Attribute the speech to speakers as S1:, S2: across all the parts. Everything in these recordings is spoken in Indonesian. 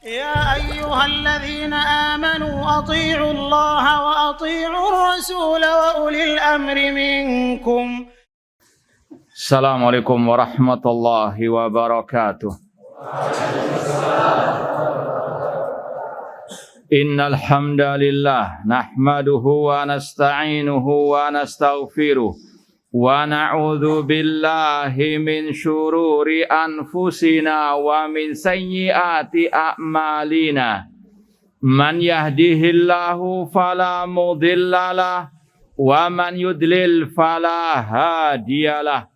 S1: يا أيها الذين آمنوا أطيعوا الله وأطيعوا الرسول وأولي الأمر منكم.
S2: Assalamualaikum warahmatullahi wabarakatuh. Innal hamdalillah nahmaduhu wa nasta'inuhu wa nastaghfiruh wa na'udzu billahi min syururi anfusina wa min sayyiati a'malina. Man yahdihillahu fala mudhillalah wa man yudlil fala hadiyalah.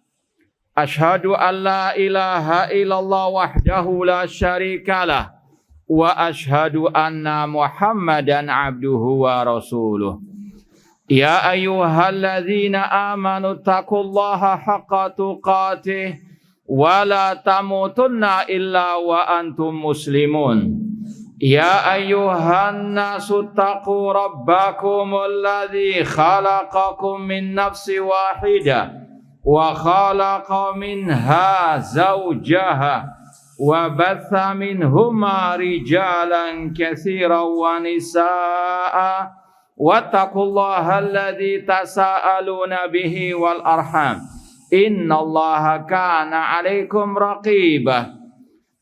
S2: Ashhadu an la ilaha illallah wahdahu la syarikalah wa ashhadu anna Muhammadan abduhu wa rasuluh. Ya ayyuhalladzina amanu taqullaha haqqa tuqatih wa la tamutunna illa wa antum muslimun. Ya ayyuhan nasu taqu rabbakumul ladzi khalaqakum min nafsin wahidah wa khalaqa minha zawjaha wa batha minhuma rijalan katsiran wa nisaa'a wattaqullaha alladzi tasaaluna bihi wal arham innallaha kana 'alaikum raqibah.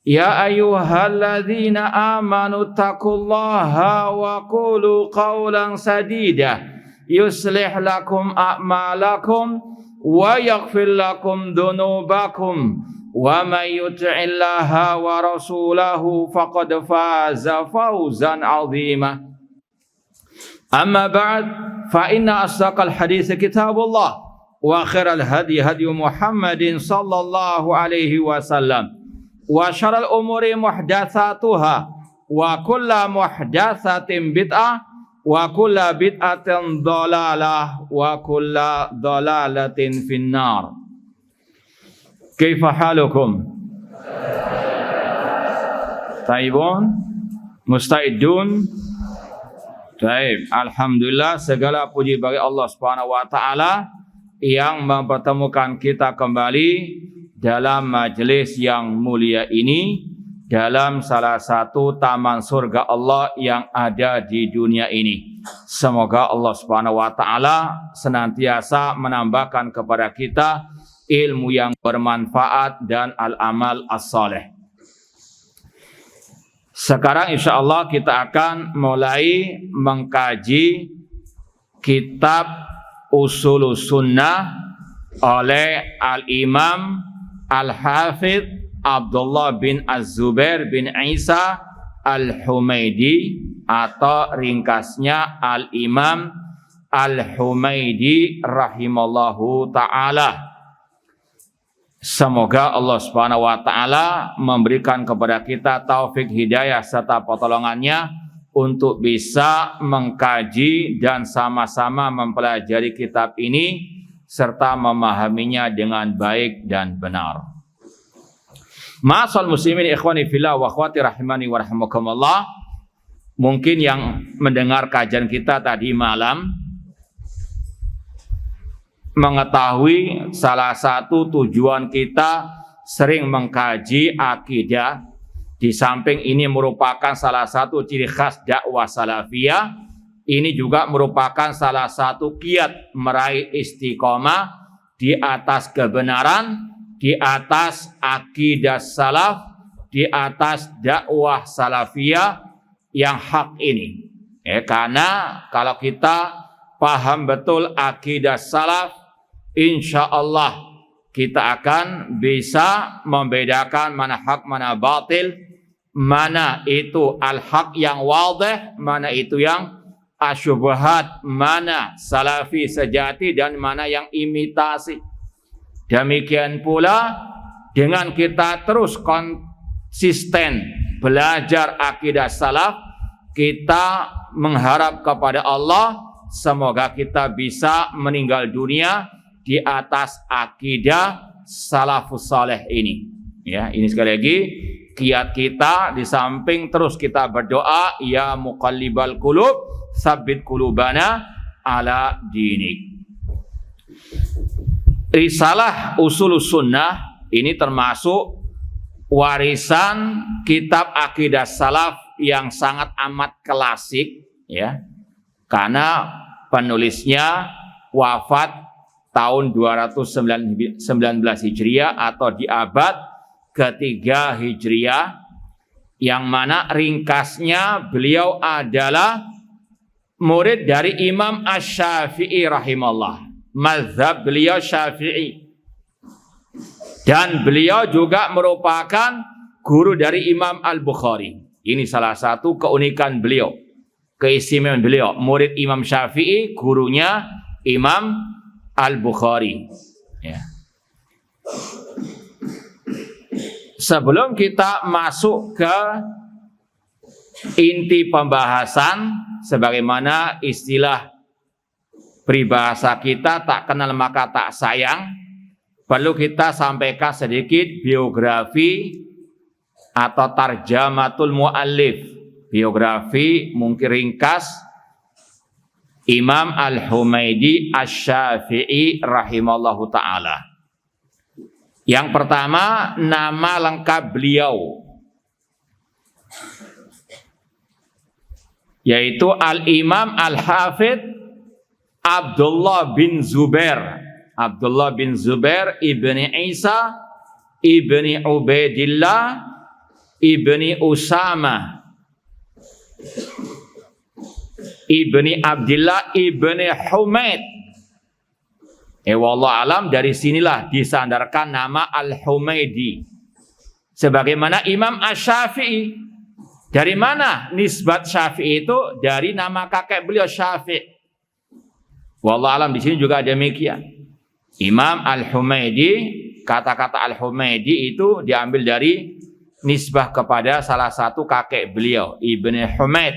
S2: Ya ayyuhalladzina amanu taqullaha wa qulu qawlan sadida yuslih lakum a'malakum wa yaghfir lakum dhunubakum wa may yuti'illaha wa rasulahu faqad faza fawzan 'azima. Amma ba'd, fa inna asdaqal hadits kitabullah wa khairal hadi hadi Muhammadin sallallahu alaihi wasallam wa syarrul umuri muhdatsatuha wa kullu muhdatsatin bid'ah wa kullu bid'atin dhalalah wa kullu dhalalatin finnar. Kaifa halukum? Taibun? Musta'idun? Taib. Alhamdulillah, segala puji bagi Allah Subhanahu wa taala yang mempertemukan kita kembali dalam majelis yang mulia ini, dalam salah satu taman surga Allah yang ada di dunia ini. Semoga Allah Subhanahu wa taala senantiasa menambahkan kepada kita ilmu yang bermanfaat dan al-amal as-saleh. Sekarang insya Allah kita akan mulai mengkaji kitab Ushulus Sunnah oleh Al-Imam Al-Hafidh Abdullah bin Az-Zubair bin Isa Al-Humaidi, atau ringkasnya Al-Imam Al-Humaidi rahimallahu ta'ala. Semoga Allah Subhanahu wa taala memberikan kepada kita taufik hidayah serta pertolongannya untuk bisa mengkaji dan sama-sama mempelajari kitab ini serta memahaminya dengan baik dan benar. Ma'asal muslimin ikhwani fillah wa akhwati rahimani wa rahimakumullah. Mungkin yang mendengar kajian kita tadi malam mengetahui salah satu tujuan kita sering mengkaji akidah. Di samping ini merupakan salah satu ciri khas dakwah salafiyah, ini juga merupakan salah satu kiat meraih istiqomah di atas kebenaran, di atas akidah salaf, di atas dakwah salafiyah yang hak ini. Karena kalau kita paham betul akidah salaf, insya Allah kita akan bisa membedakan mana hak, mana batil, mana itu al-haq yang wadih, mana itu yang asyubhat, mana salafi sejati dan mana yang imitasi. Demikian pula dengan kita terus konsisten belajar akidah salaf, kita mengharap kepada Allah semoga kita bisa meninggal dunia di atas akidah salafus saleh ini. Ya, ini sekali lagi kiat kita, di samping terus kita berdoa, ya muqallibal qulub, tsabbit qulubana ala dinik. Risalah Ushulus Sunnah ini termasuk warisan kitab akidah salaf yang sangat amat klasik, ya, karena penulisnya wafat tahun 219 Hijriah atau di abad ketiga Hijriah, yang mana ringkasnya beliau adalah murid dari Imam Asy-Syafi'i rahimahullah. Mazhab beliau Syafi'i. Dan beliau juga merupakan guru dari Imam Al-Bukhari. Ini salah satu keunikan beliau, keistimewaan beliau. Murid Imam Syafi'i, gurunya Imam Al-Bukhari. Ya. Sebelum kita masuk ke inti pembahasan, sebagaimana istilah peribahasa kita, tak kenal maka tak sayang, perlu kita sampaikan sedikit biografi atau tarjamatul muallif, biografi mungkin ringkas Imam Al-Humaidi Asy-Syafi'i rahimallahu ta'ala. Yang pertama, nama lengkap beliau yaitu Al-Imam Al-Hafidh Abdullah bin Zubair. Abdullah bin Zubair ibni Isa ibni Ubaidillah ibni Usama ibni Abdillah ibni Humaid. Wallahu alam, dari sinilah disandarkan nama Al-Humaidi. Sebagaimana Imam Asy-Syafi'i. Dari mana nisbat Syafi'i itu? Dari nama kakek beliau Syafi'. Wallahu alam, di sini juga demikian. Imam Al-Humaidi, kata-kata Al-Humaidi itu diambil dari nisbah kepada salah satu kakek beliau, Ibni Humaid,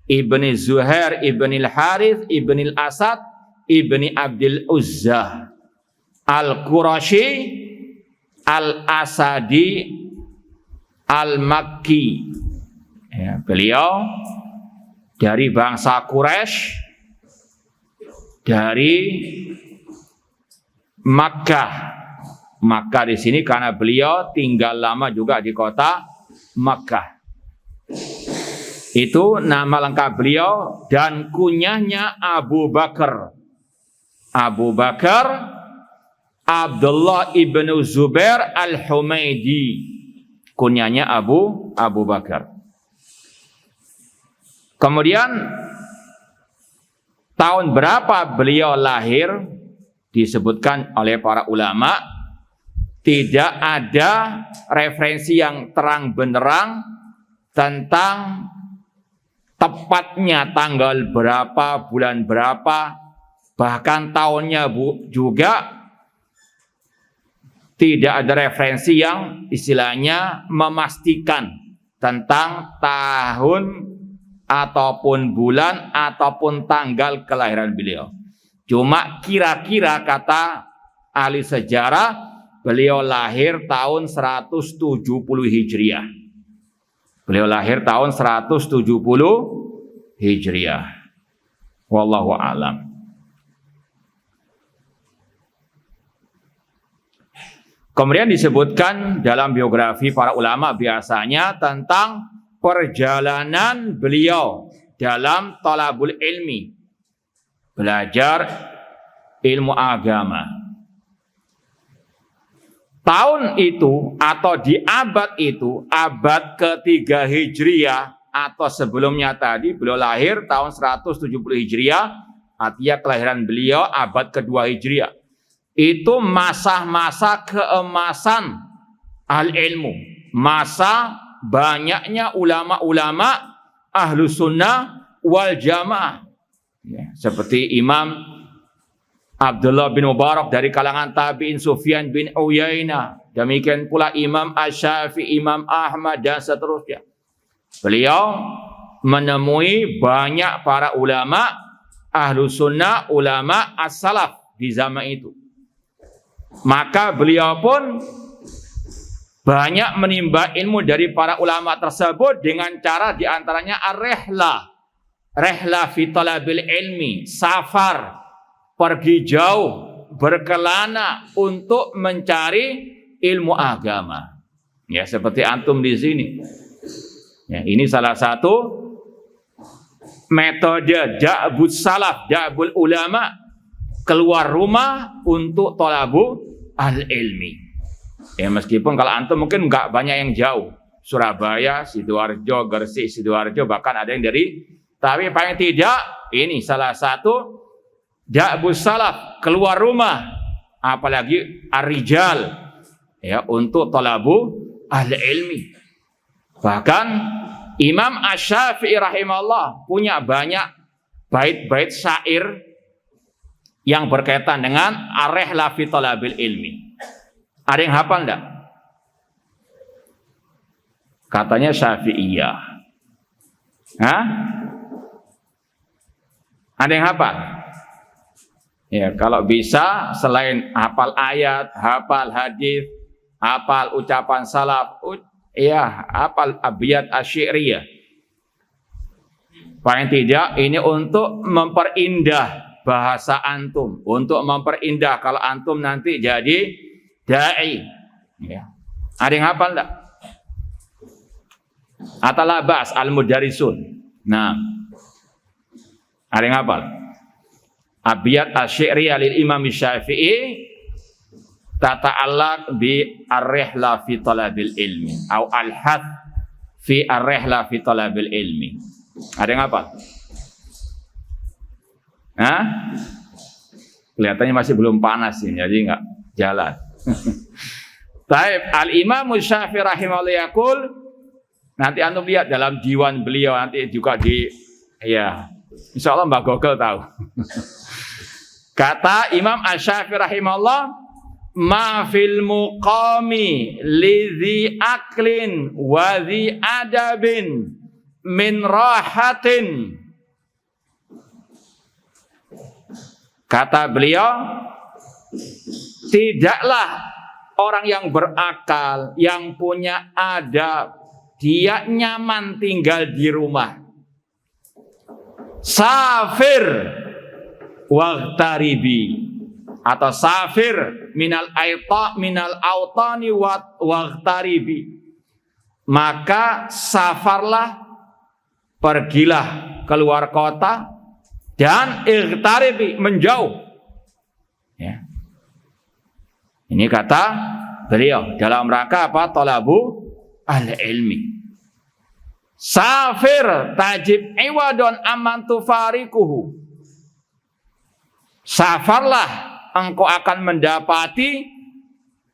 S2: Ibni Zuhair, Ibni Al-Harith, Ibni Al-Asad, Ibni Abdul Uzzah, Al-Qurashi, Al-Asadi, Al-Makki. Ya, beliau dari bangsa Quraisy, dari Makkah. Makkah di sini karena beliau tinggal lama juga di kota Makkah. Itu nama lengkap beliau, dan kunyahnya Abu Bakar. Abu Bakar Abdullah ibnu Zubair Al-Humaidi, kunyahnya Abu Bakar. Kemudian tahun berapa beliau lahir disebutkan oleh para ulama. Tidak ada referensi yang terang benderang tentang tepatnya tanggal berapa, bulan berapa, bahkan tahunnya juga tidak ada referensi yang istilahnya memastikan tentang tahun ataupun bulan ataupun tanggal kelahiran beliau. Cuma kira-kira kata ahli sejarah, beliau lahir tahun 170 Hijriah. Beliau lahir tahun 170 Hijriah. Wallahu a'lam. Kemudian disebutkan dalam biografi para ulama biasanya tentang perjalanan beliau dalam thalabul ilmi, belajar ilmu agama. Tahun itu atau di abad itu, abad ketiga Hijriah atau sebelumnya tadi, beliau lahir tahun 170 Hijriah, artinya kelahiran beliau abad kedua Hijriah. Itu masa-masa keemasan al-ilmu, masa banyaknya ulama-ulama ahlu sunnah wal jamaah, ya, seperti Imam Abdullah bin Mubarak dari kalangan tabi'in, Sufyan bin Uyainah, demikian pula Imam Asy-Syafi'i, Imam Ahmad, dan seterusnya. Beliau menemui banyak para ulama ahlu sunnah, ulama as-salaf di zaman itu. Maka beliau pun banyak menimba ilmu dari para ulama tersebut dengan cara diantaranya rehla fi talabil ilmi, safar, pergi jauh, berkelana untuk mencari ilmu agama. Ya, seperti antum di sini. Ya, ini salah satu metode da'bul salaf, da'bul ulama, keluar rumah untuk thalabu al-ilmi. Ya, meskipun kalau antum mungkin nggak banyak yang jauh. Surabaya, Sidoarjo, Gresik, Sidoarjo, bahkan ada yang dari, tapi paling tidak ini salah satu da'bul salaf, keluar rumah, apalagi ar-rijal, ya, untuk thalabu al-ilmi. Bahkan Imam Asy-Syafi'i rahimahullah punya banyak bait-bait syair yang berkaitan dengan ar-rihla fi thalabil ilmi. Ada yang hafal enggak? Katanya Syafi'iyah. Hah? Ada yang hafal? Ya, kalau bisa selain hafal ayat, hafal hadis, hafal ucapan salaf, ya, hafal abiyat asy'riyah. Paling tidak ini untuk memperindah bahasa antum, untuk memperindah kalau antum nanti jadi dai. Ya. Ada yang hafal enggak? Atalabas al-mudarrisun. Nah, ada yang hafal? Abiyat asy'riyah lil Imam Syafi'i tata'allaq bi ar-rihla fi talabil ilmi atau al-hath fi ar-rihla fi talabil ilmi. Ada yang apa? Hah? Kelihatannya masih belum panas ini, jadi enggak jalan. Taib al-Imam Syafi'i rahimahullah yaqul, nanti antum lihat dalam diwan beliau nanti juga di, ya, insyaallah Mbak Google tahu. Kata Imam Asy-Syafi'i rahimahullah, ma fil muqami lidhi aklin wa dhi adabin min rahatin. Kata beliau, tidaklah orang yang berakal, yang punya adab, dia nyaman tinggal di rumah. Safir waghtaribi, atau safir minal autani waghtaribi, maka safarlah, pergilah keluar kota, dan ightaribi, menjauh. Ya. Ini kata beliau dalam rangka apa? Thalabu al-ilmi. Safir tajib iwadon aman tufarikuhu. Safarlah, engkau akan mendapati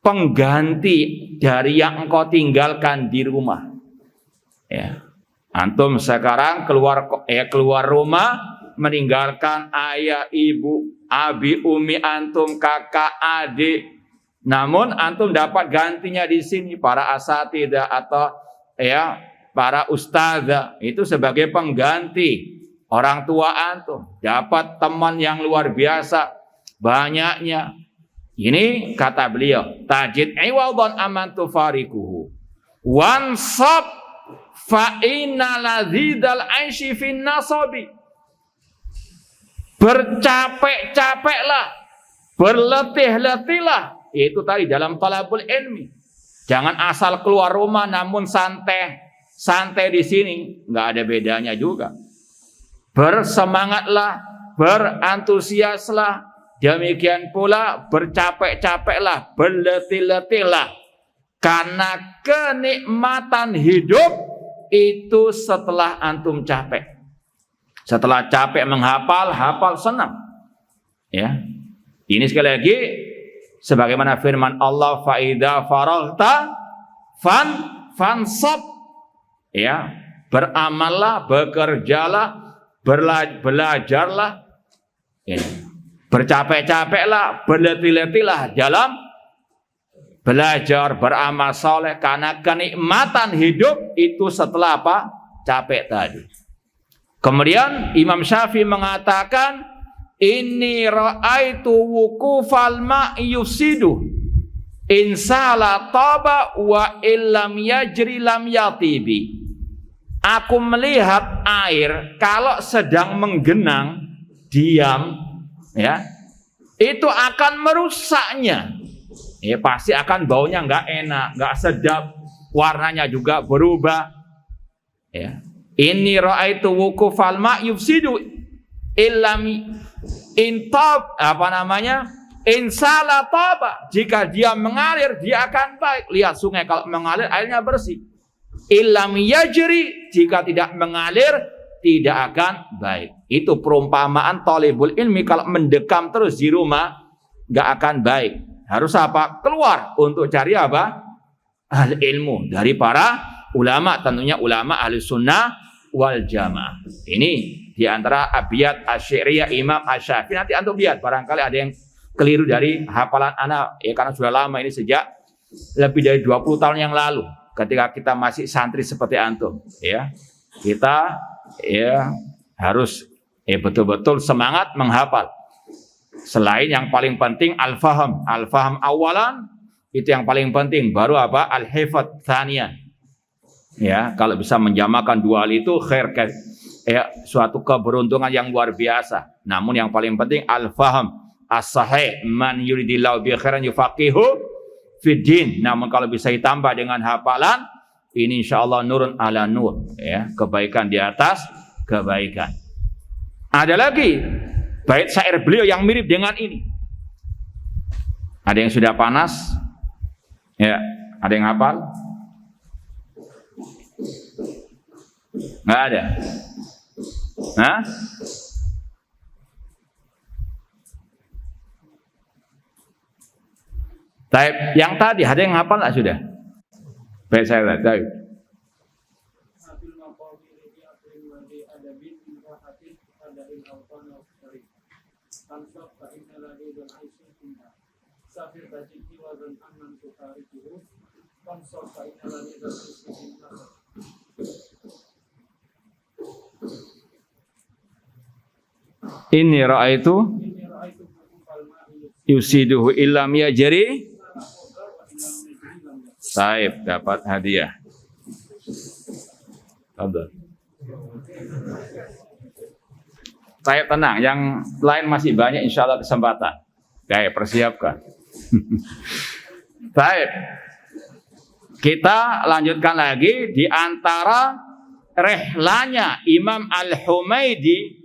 S2: pengganti dari yang engkau tinggalkan di rumah. Ya. Antum sekarang keluar rumah, meninggalkan ayah, ibu, abi, umi antum, kakak, adik. Namun antum dapat gantinya di sini, para asatidzah atau ya para ustadzah, itu sebagai pengganti orang tua antum. Dapat teman yang luar biasa banyaknya. Ini kata beliau, tajid iwadhan aman tufarikuhu wansab fa inna ladzidal aishi fin nasabi. Bercapek-capeklah, berletih-letihlah, itu tadi dalam talabul ilmi. Jangan asal keluar rumah namun santai di sini, nggak ada bedanya juga. Bersemangatlah, berantusiaslah, demikian pula bercapek-capeklah, berletih-letihlah, karena kenikmatan hidup itu setelah antum capek. Setelah capek menghafal, hafal senang. Ya. Ini sekali lagi sebagaimana firman Allah, fa idza faraghta fansab. Ya, beramallah, bekerjalah, belajarlah. Ya. Bercapek-capeklah, berletih-letihlah dalam belajar, beramal soleh, karena kenikmatan hidup itu setelah apa? Capek tadi. Kemudian Imam Syafi'i mengatakan, inni ra'aitu wukufal ma'i yufsidu insala taba wa illam yajri lam yatibi. Aku melihat air kalau sedang menggenang diam, ya, itu akan merusaknya. Ya, pasti akan baunya nggak enak, nggak sedap, warnanya juga berubah. Ya. Inni ra'aitu wuqufal ma' yufsidu illami intab insala taba. Jika dia mengalir dia akan baik. Lihat sungai kalau mengalir airnya bersih. Illam yajri, jika tidak mengalir tidak akan baik. Itu perumpamaan thalibul ilmi kalau mendekam terus di rumah nggak akan baik. Harus apa? Keluar untuk cari apa? Ahli ilmu dari para ulama, tentunya ulama ahli sunnah wal jamaah. Ini diantara abiyat asy-syi'riyah Imam Asy-Syafi'i. Nanti antum lihat barangkali ada yang keliru dari hafalan anak ya, karena sudah lama ini, sejak lebih dari 20 tahun yang lalu ketika kita masih santri seperti antum ya. Kita ya harus betul-betul semangat menghafal. Selain yang paling penting al-faham awalan, itu yang paling penting, baru apa? Al-hifdz tsaniyan. Ya, kalau bisa menjamakan dua hal itu khair, suatu keberuntungan yang luar biasa. Namun yang paling penting al-faham as-sahih, man yuridillahu bi khairan yufaqihu fiddin. Namun kalau bisa ditambah dengan hafalan, ini insyaallah nurun ala nur, ya, kebaikan di atas kebaikan. Ada lagi bait syair beliau yang mirip dengan ini. Ada yang sudah panas? Ya, ada yang hafal? Nggak ada. Hah? Taib yang tadi ada yang hafal nggak sudah? Baik, saya tahu. Ini ra'aitu yusiduhu illam yajri. Taib dapat hadiah. Taib tenang, yang lain masih banyak insyaallah kesempatan. Taib persiapkan. Taib. Kita lanjutkan lagi di antara rehlanya Imam Al-Humaidi.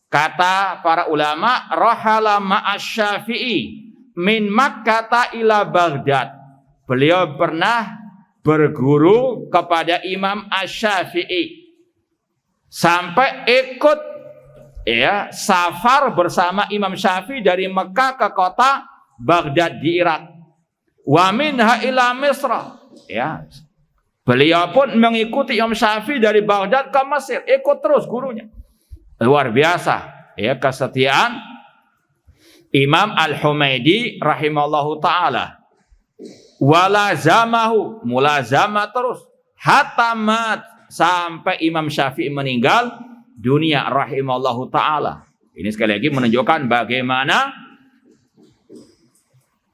S2: Kata para ulama, rahala ma'asy-Syafi'i min Makkah ila Baghdad. Beliau pernah berguru kepada Imam Asy-Syafi'i sampai ikut ya safar bersama Imam Syafi'i dari Mekah ke kota Baghdad di Irak. Wa minha ila Misra. Ya. Beliau pun mengikuti Imam Syafi'i dari Baghdad ke Mesir, ikut terus gurunya. Luar biasa ya kesetiaan Imam Al-Humaidi rahimallahu taala. Walazamahu, mulazamah terus hatta mat, sampai Imam Syafi'i meninggal dunia rahimallahu taala. Ini sekali lagi menunjukkan bagaimana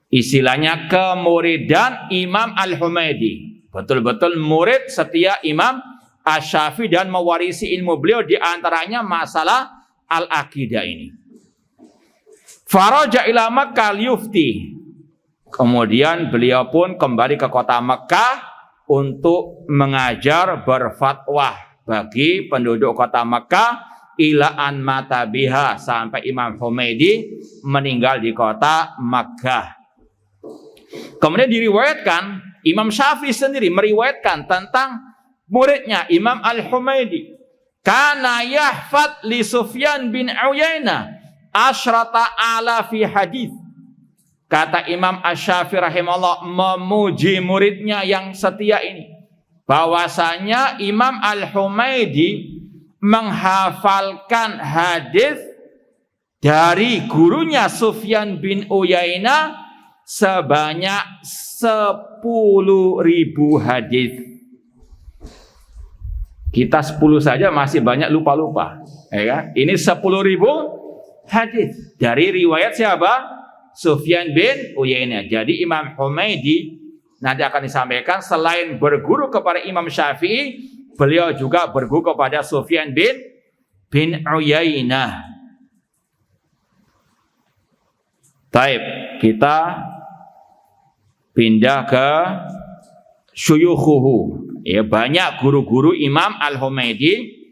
S2: istilahnya kemuridan Imam Al-Humaidi. Betul-betul murid setia Imam Asy-Syafi'i dan mewarisi ilmu beliau, di antaranya masalah al-aqidah ini. Faraja ila Makkah yufti. Kemudian beliau pun kembali ke kota Mekah untuk mengajar, berfatwa bagi penduduk kota Mekah ila an mata biha, sampai Imam Humaidi meninggal di kota Mekah. Kemudian diriwayatkan Imam Syafi'i sendiri meriwayatkan tentang muridnya Imam Al-Humaidi, kana yahfad li Sufyan bin Uyainah asyrata alafi hadis. Kata Imam Asy-Syafi'i rahimahullah memuji muridnya yang setia ini, bahwasanya Imam Al-Humaidi menghafalkan hadis dari gurunya Sufyan bin Uyainah sebanyak 10.000 hadis. Kita 10 saja masih banyak lupa-lupa, ya kan? Ini 10.000 hadis dari riwayat siapa? Sufyan bin Uyainah. Jadi Imam Humaidi nanti akan disampaikan selain berguru kepada Imam Syafi'i, beliau juga berguru kepada Sufyan bin Uyainah. Taib, kita pindah ke syuyukhuhu. Ya, banyak guru-guru Imam Al-Humaidi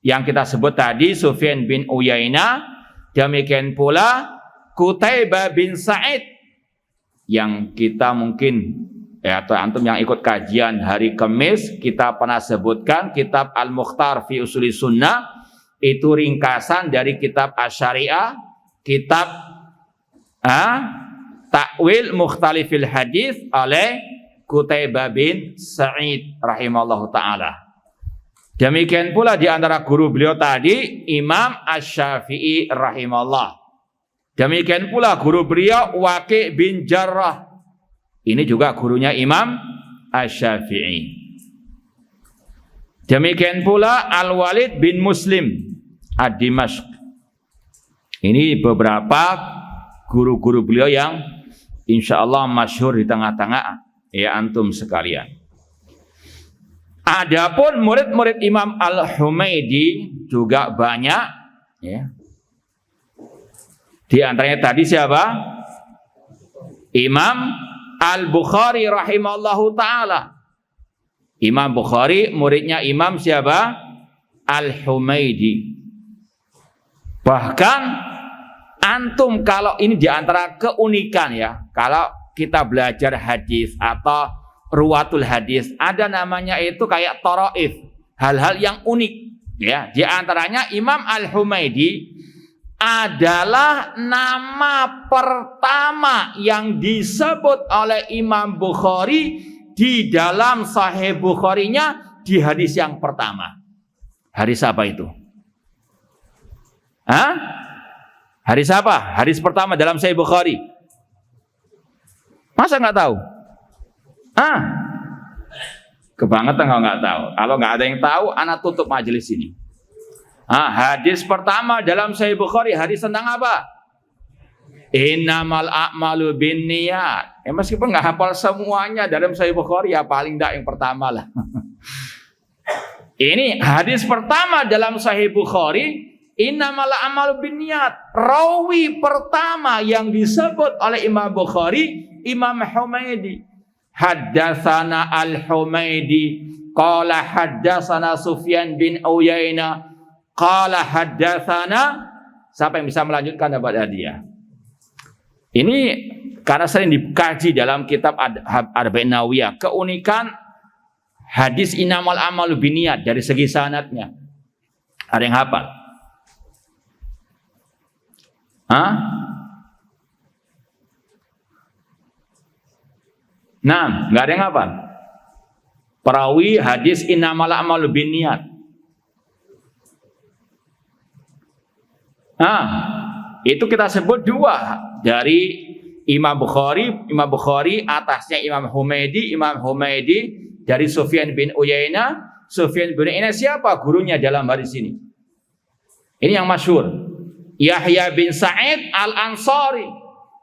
S2: yang kita sebut tadi, Sufyan bin Uyainah, demikian pula Qutaibah bin Sa'id yang kita mungkin atau antum yang ikut kajian hari Kamis kita pernah sebutkan kitab Al-Mukhtar fi Usuli Sunnah, itu ringkasan dari kitab Asy-Syariah, kitab Ta'wil Mukhtalifil Hadis oleh Qutaibah bin Sa'id rahimallahu ta'ala. Demikian pula di antara guru beliau tadi Imam Asy-Syafi'i rahimallah. Demikian pula guru beliau Waqi' bin Jarrah. Ini juga gurunya Imam Asy-Syafi'i. Demikian pula Al-Walid bin Muslim ad-Dimashq. Ini beberapa guru-guru beliau yang insyaallah masyhur di tengah-tengah ya antum sekalian. Adapun murid-murid Imam Al-Humaidi juga banyak ya. Di antaranya tadi siapa? Imam Al-Bukhari rahimahullahu ta'ala. Imam Bukhari muridnya Imam siapa? Al-Humaidi. Bahkan antum kalau ini di antara keunikan ya, kalau kita belajar hadis atau ruwatul hadis, ada namanya itu kayak tharaif, hal-hal yang unik ya. Di antaranya Imam Al-Humaidi adalah nama pertama yang disebut oleh Imam Bukhari di dalam Sahih Bukharinya di hadis yang pertama. Hadis apa itu? Hadis apa? Hadis pertama dalam Sahih Bukhari. Masa nggak tahu? Kebangetan kalau nggak tahu. Kalau nggak ada yang tahu, anak tutup majelis ini. Hadis pertama dalam Sahih Bukhari, hadis tentang apa? Innamal a'malu binniyat. Meskipun nggak hafal semuanya dalam Sahih Bukhari, ya paling tidak yang pertama lah. Ini hadis pertama dalam Sahih Bukhari, innamal a'malu binniyat. Rawi pertama yang disebut oleh Imam Bukhari, Imam Humaidi. Haddatsana Al-Humaidi qala haddatsana Sufyan bin Uyainah qala haddatsana. Siapa yang bisa melanjutkan dapat hadiah. Ini karena sering dikaji dalam kitab Arba'in Nawawiyah, keunikan hadis innamal a'malu binniyat dari segi sanadnya. Ada yang hafal? Nah, nggak ada yang hafal. Perawi hadis innamal a'malu binniyat. Itu kita sebut dua dari Imam Bukhari atasnya Imam Humaidi dari Sufyan bin Uyainah. Sufyan bin Uyainah siapa gurunya dalam hadis ini? Ini yang masyhur. Yahya bin Sa'id Al-Ansari.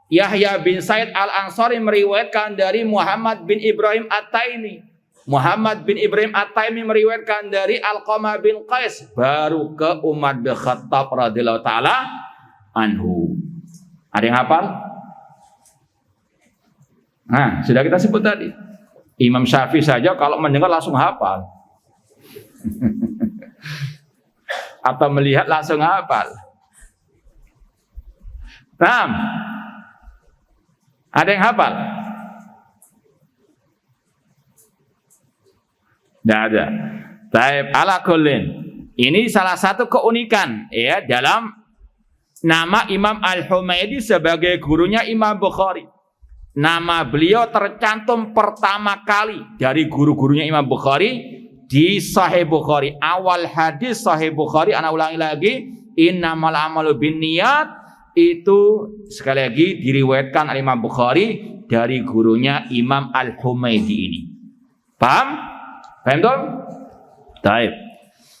S2: Yahya bin Sa'id Al-Ansari meriwayatkan dari Muhammad bin Ibrahim At-Taimi. Muhammad bin Ibrahim At-Taimi meriwayatkan dari Alqamah bin Qais, baru ke Umar bin Khattab radhiyallahu taala anhu. Ada yang hafal? Sudah kita sebut tadi. Imam Syafi'i saja kalau mendengar langsung hafal. Atau melihat langsung hafal. Ada yang hafal? Tidak ada. Taib ala kullin. Ini salah satu keunikan ya dalam nama Imam Al-Humaidi sebagai gurunya Imam Bukhari. Nama beliau tercantum pertama kali dari guru-gurunya Imam Bukhari di Sahih Bukhari. Awal hadis Sahih Bukhari, ana ulangi lagi, innamal a'malu binniyat, itu sekali lagi diriwayatkan oleh Imam Bukhari dari gurunya Imam Al-Humaidi ini. Paham? Paham tuh? Baik.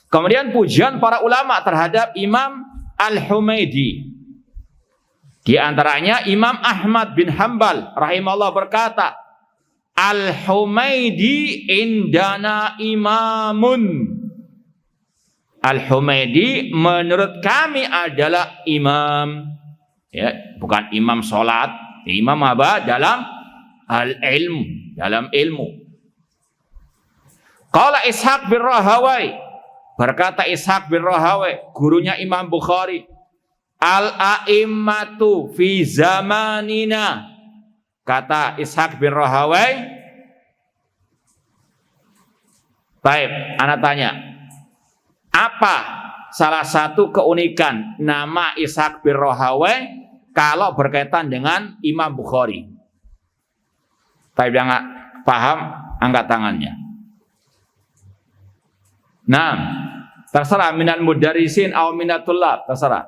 S2: Kemudian pujian para ulama terhadap Imam Al-Humaidi. Di antaranya Imam Ahmad bin Hanbal rahimahullah berkata, Al-Humaidi indana imamun. Al-Humaidi menurut kami adalah imam. Ya, bukan imam sholat. Imam apa? Dalam al-ilmu. Dalam ilmu. Qala Ishaq bin Rahawai, berkata Ishaq bin Rahawai, gurunya Imam Bukhari, al-a'immatu fi zamanina. Kata Ishaq bin Rahawai, baik, ana tanya, apa salah satu keunikan nama Ishaq bin Rahawai kalau berkaitan dengan Imam Bukhari? Tapi yang nggak paham, angkat tangannya. Nah, terserah minal mudarisin atau minatullah, terserah.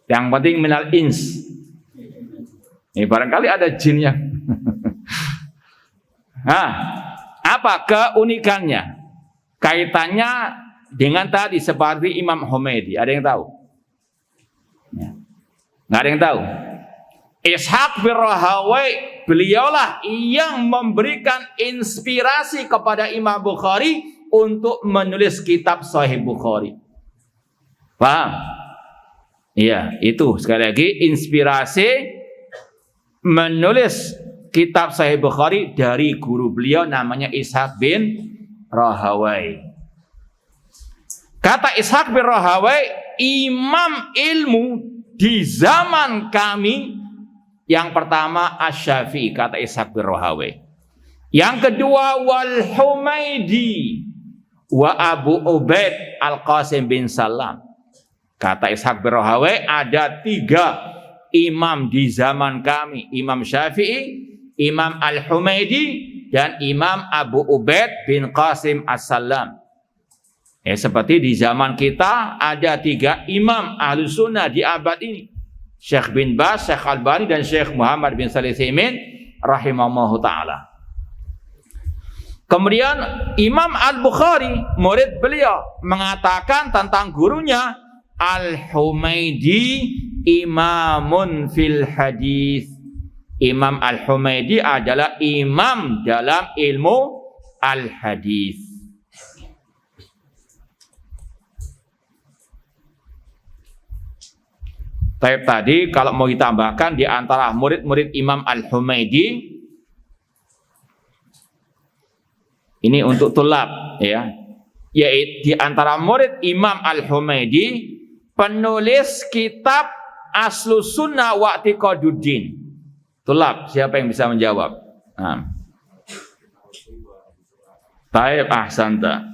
S2: Yang penting minal ins. Ini barangkali ada jinnya. Nah, apa keunikannya? Kaitannya dengan tadi seperti Imam Humaidi. Ada yang tahu? Nggak ada yang tahu. Ishaq bin Rahawai, beliaulah yang memberikan inspirasi kepada Imam Bukhari untuk menulis kitab Sahih Bukhari. Paham? Iya, itu sekali lagi inspirasi menulis kitab Sahih Bukhari dari guru beliau namanya Ishaq bin Rahawai. Kata Ishaq bin Rahawai, imam ilmu di zaman kami yang pertama Asy-Syafi'i, kata Ishaq bin Rahawai. Yang kedua wal Humaidi wa Abu Ubaid Al-Qasim bin Salam. Kata Ishaq bin Rahawai, ada 3 imam di zaman kami. Imam Syafi'i, Imam Al-Humaidi, dan Imam Abu Ubaid bin Qasim As-Salam. Seperti di zaman kita ada 3 imam Ahlus Sunnah di abad ini. Syekh bin Baz, Syekh Albani, dan Syekh Muhammad bin Shalih Al-Utsaimin rahimahullahu ta'ala. Kemudian Imam Al-Bukhari, murid beliau, mengatakan tentang gurunya, Al-Humaidi imamun fil hadis. Imam Al-Humaidi adalah imam dalam ilmu al-hadis. Tapi tadi kalau mau ditambahkan di antara murid-murid Imam Al-Humaidi, ini untuk tulab ya, yaitu di antara murid Imam Al-Humaidi penulis kitab Aslus Sunnah wa I'tiqaduddin. Tulab, siapa yang bisa menjawab? Nah. Taib ahsanta.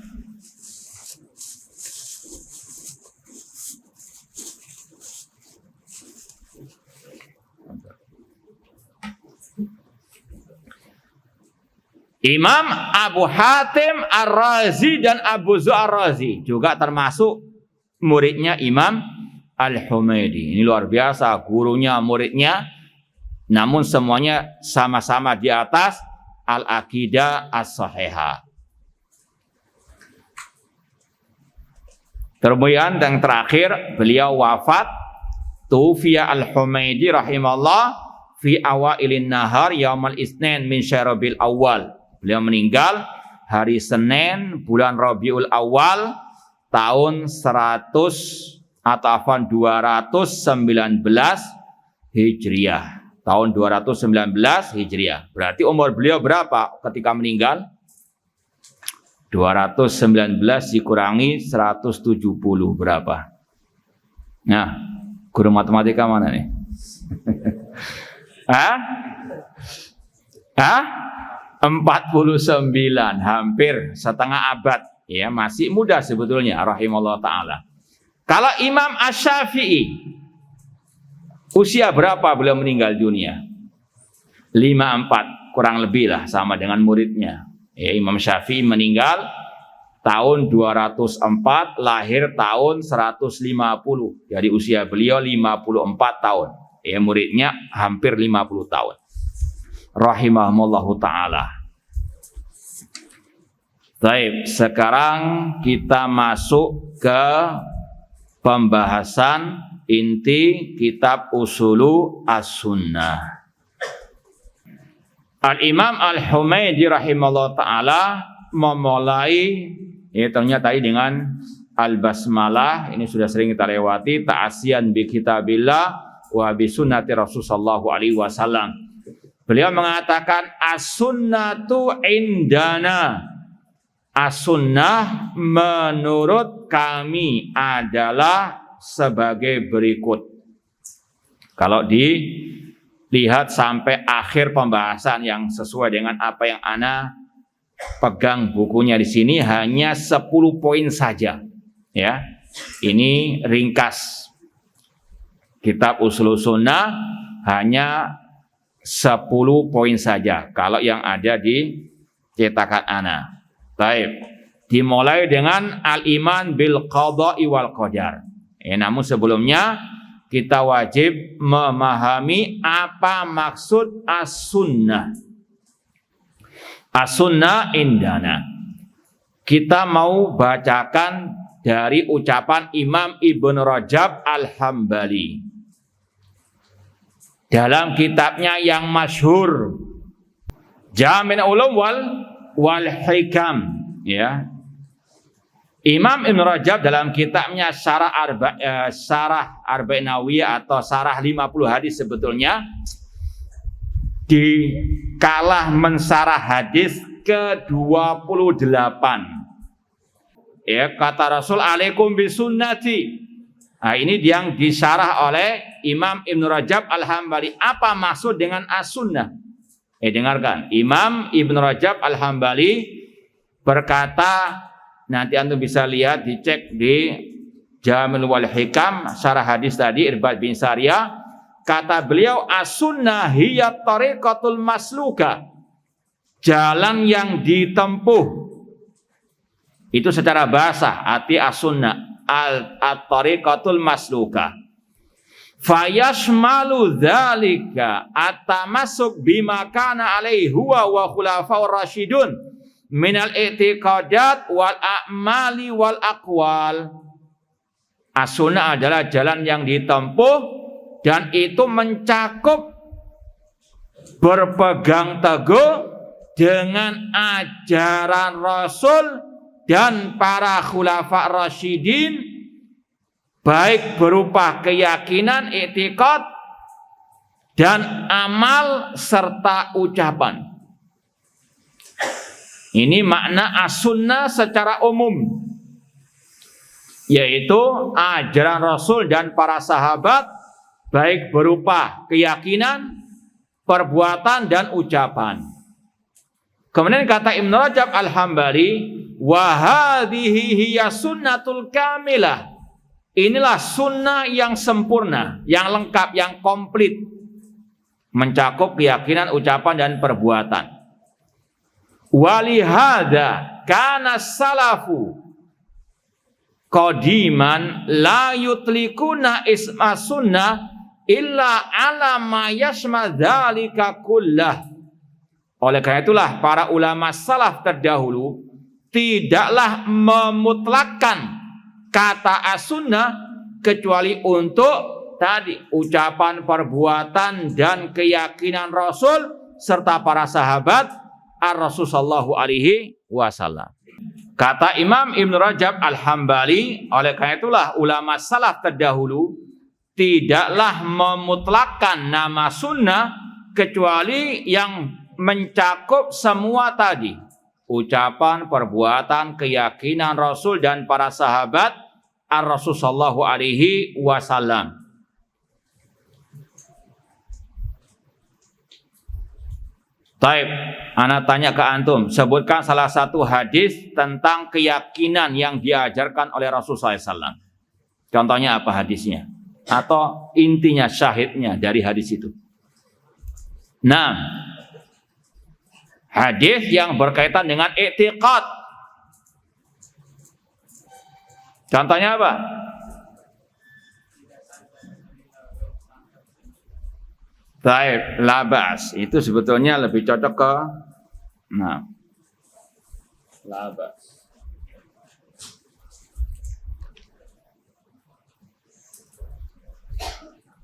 S2: Imam Abu Hatim Ar-Razi dan Abu Zur'ah Ar-Razi juga termasuk muridnya Imam Al-Humaidi. Ini luar biasa, gurunya, muridnya, namun semuanya sama-sama di atas Al-Aqidah As-Sahihah. Kemudian yang terakhir, beliau wafat, Tufiya Al-Humaidi rahimahullah fi awailin nahar yaumal isnin min syarabil awal. Beliau meninggal hari Senin bulan Rabiul Awal tahun 219 Hijriah. Tahun 219 Hijriah. Berarti umur beliau berapa ketika meninggal? 219 dikurangi 170 berapa? Nah, guru matematika mana nih? Hah? 49, hampir setengah abad. Ya, masih muda sebetulnya rahimahullah ta'ala. Kalau Imam Asy-Syafi'i, usia berapa beliau meninggal dunia? 54, kurang lebih lah sama dengan muridnya. Ya, Imam Syafi'i meninggal tahun 204, lahir tahun 150. Jadi usia beliau 54 tahun. Ya, muridnya hampir 50 tahun. Rahimahumullahu ta'ala. Baik, sekarang kita masuk ke pembahasan inti kitab Usulu As-Sunnah. Al-Imam Al-Humaidi rahimahullah ta'ala memulai, ya ternyata tadi dengan Al-Basmalah, ini sudah sering kita lewati, ta'asyan bi kitabillah wa bi sunnati Rasulullah alaihi wasallam. Beliau mengatakan as-sunnatu indana as-sunnah menurut kami adalah sebagai berikut. Kalau dilihat sampai akhir pembahasan yang sesuai dengan apa yang ana pegang bukunya di sini hanya 10 poin saja. Ya, ini ringkas. Kitab Ushul Sunnah hanya 10 poin saja. Kalau yang ada di cetakan ana. Baik. Dimulai dengan al-iman bil qada'i wal qadar. Namun sebelumnya kita wajib memahami apa maksud as-sunnah. As-sunnah indana. Kita mau bacakan dari ucapan Imam Ibn Rajab Al-Hambali dalam kitabnya yang masyhur Jami' Ulum wal Hikam, ya. Imam Ibn Rajab dalam kitabnya Syarah Arba'in Nawawiyah atau Syarah 50 hadis sebetulnya dikalah mensyarah hadis ke-28. Ya, kata Rasul alaikum bisunnati. Nah, ini yang disyarah oleh Imam Ibn Rajab Al-Hambali. Apa maksud dengan as-sunnah? Dengarkan. Imam Ibn Rajab Al-Hambali berkata, nanti antum bisa lihat, dicek di Jamil wal Hikam, syarah hadis tadi Irbad bin Sariyah. Kata beliau, as-sunnah hiya tariqatul masluka. Jalan yang ditempuh. Itu secara bahasa, arti as-sunnah at-tariqatul masluka. Fayashmalu dzalika at-tamassuk bima kana alaihi huwa wa khulafaur rasyidun minal i'tiqadat wal a'mali wal aqwal. As-sunnah adalah jalan yang ditempuh dan itu mencakup berpegang teguh dengan ajaran Rasul dan para khulafa rasyidin, baik berupa keyakinan, i'tiqad dan amal serta ucapan. Ini makna as-sunnah secara umum, yaitu ajaran Rasul dan para sahabat, baik berupa keyakinan, perbuatan dan ucapan. Kemudian kata Ibn Rajab Al-Hambali, wa hadhihi hiya sunnatul kamilah. Inilah sunnah yang sempurna, yang lengkap, yang komplit, mencakup keyakinan, ucapan dan perbuatan. Walihada kana salafu qadiman la yutlikuna isma sunnah illa ala ma yashma dzalika kullah. Oleh karena itulah para ulama salaf terdahulu tidaklah memutlakkan kata as-sunnah kecuali untuk tadi ucapan, perbuatan dan keyakinan Rasul serta para sahabat ar-Rasul sallallahu alaihi wasallam. Kata Imam Ibn Rajab Al-Hambali, oleh karena itulah ulama salaf terdahulu tidaklah memutlakkan nama sunnah kecuali yang mencakup semua tadi, ucapan, perbuatan, keyakinan Rasul dan para sahabat ar-Rasul sallallahu alaihi wasallam. Taib, ana tanya ke antum, sebutkan salah satu hadis tentang keyakinan yang diajarkan oleh Rasul sallallahu alaihi wasallam. Contohnya apa hadisnya? Atau intinya, syahidnya dari hadis itu. Nah, hadis yang berkaitan dengan i'tiqad. Contohnya apa? Taib, labas. Itu sebetulnya lebih cocok ke labas.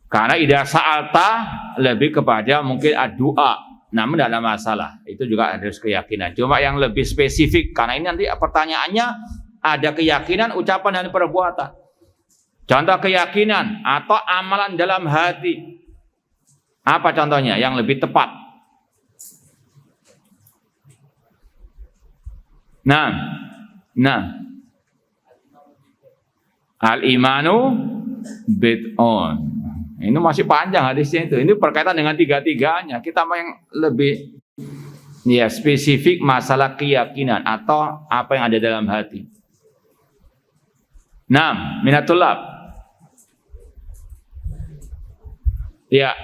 S2: Karena idza sa'alta lebih kepada mungkin doa. Namun tidak ada masalah, itu juga harus keyakinan. Cuma yang lebih spesifik, karena ini nanti pertanyaannya ada keyakinan, ucapan dan perbuatan. Contoh keyakinan atau amalan dalam hati. Apa contohnya yang lebih tepat? Nah, nah. Al-imanu bid'un. Ini masih panjang hadisnya itu. Ini berkaitan dengan tiga-tiganya. Kita mau yang lebih spesifik masalah keyakinan atau apa yang ada dalam hati. Nah, minatullah. Ya.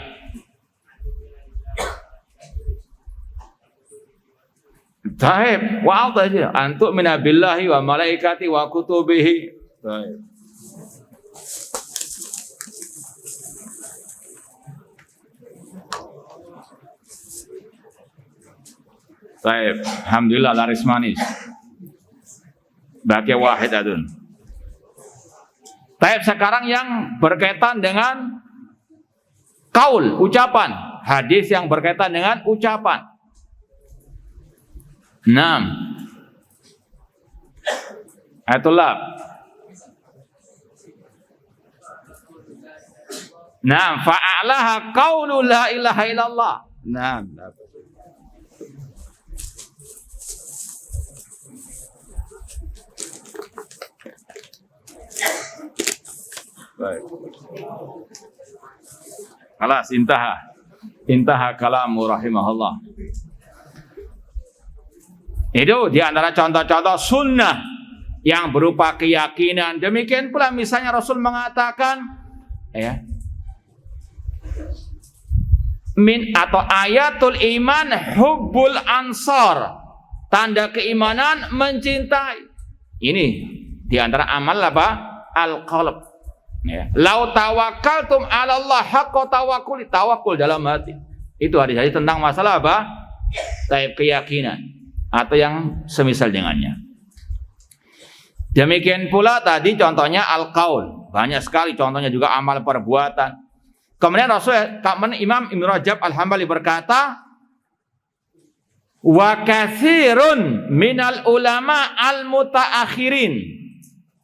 S2: Taib, wa'adha aja. Antuk minabillahi wa malaikati wa kutubihi. Taib. Baik, alhamdulillah laris manis. Bagi wahid adun. Baik, sekarang yang berkaitan dengan kaul, ucapan. Hadis yang berkaitan dengan ucapan. 6. Ayatullah. Nah, fa'alaha qaulu la ilaha illallah. Nah, baik. Alas intaha kalamu rahimahullah. Itu di antara contoh-contoh sunnah yang berupa keyakinan. Demikian pula misalnya Rasul mengatakan min atau ayatul iman hubbul ansar. Tanda keimanan mencintai. Ini di antara amal apa? Al-qalb. Ya. Lau tawakkaltum 'ala Allah haqqa tawakkul, tawakul dalam hati. Itu hadis tentang masalah apa? Taib keyakinan atau yang semisal dengannya. Demikian pula tadi contohnya al-qaul. Banyak sekali contohnya juga amal perbuatan. Kemudian Imam Ibnu Rajab Al-Hambali berkata, wa katsirun minal ulama al-mutaakhirin